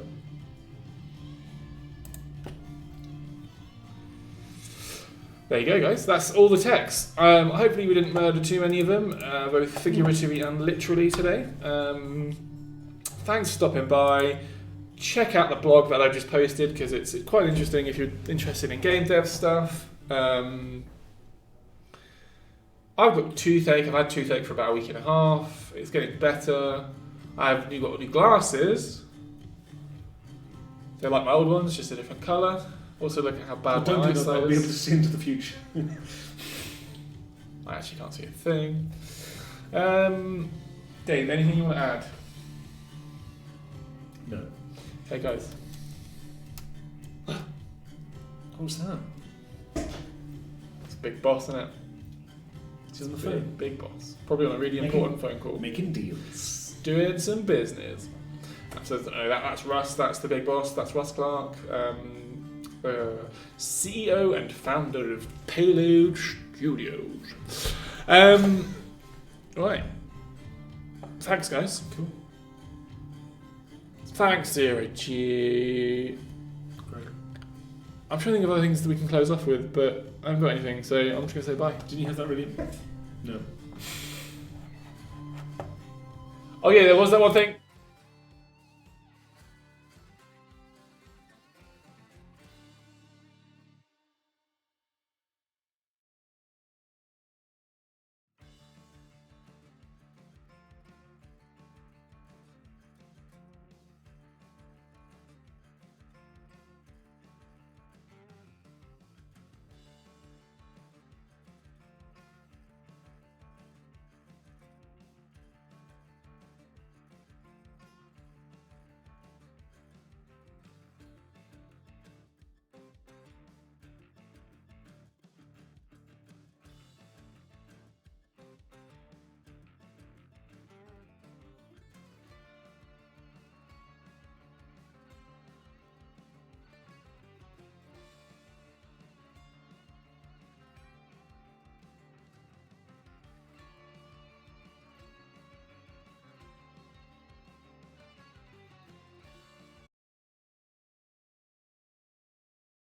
[SPEAKER 1] There you go, guys. That's all the text. Hopefully we didn't murder too many of them, both figuratively and literally today. Thanks for stopping by. Check out the blog that I just posted because it's quite interesting if you're interested in game dev stuff. I've got toothache. I've had toothache for about a week and a half. It's getting better. I've got new glasses. They're like my old ones, just a different colour. Also look at how bad
[SPEAKER 2] don't
[SPEAKER 1] my
[SPEAKER 2] do that,
[SPEAKER 1] eyesight
[SPEAKER 2] I'll be able to
[SPEAKER 1] is.
[SPEAKER 2] see into the future.
[SPEAKER 1] I actually can't see a thing. Dave, anything you want to add?
[SPEAKER 2] No.
[SPEAKER 1] Okay, guys.
[SPEAKER 2] What was that?
[SPEAKER 1] It's a big boss, isn't it?
[SPEAKER 2] She's on the
[SPEAKER 1] Big,
[SPEAKER 2] phone.
[SPEAKER 1] big boss. Probably on a really important phone call.
[SPEAKER 2] Making deals.
[SPEAKER 1] Doing some business. So that's Russ, that's the big boss, that's Russ Clark, CEO and founder of Payload Studios. Right. Thanks, guys.
[SPEAKER 2] Cool.
[SPEAKER 1] Thanks, Zero G.
[SPEAKER 2] Great.
[SPEAKER 1] I'm trying to think of other things that we can close off with, but I haven't got anything, so I'm just going to say bye.
[SPEAKER 2] Didn't you have that ready? No.
[SPEAKER 1] Oh yeah, there was that one thing.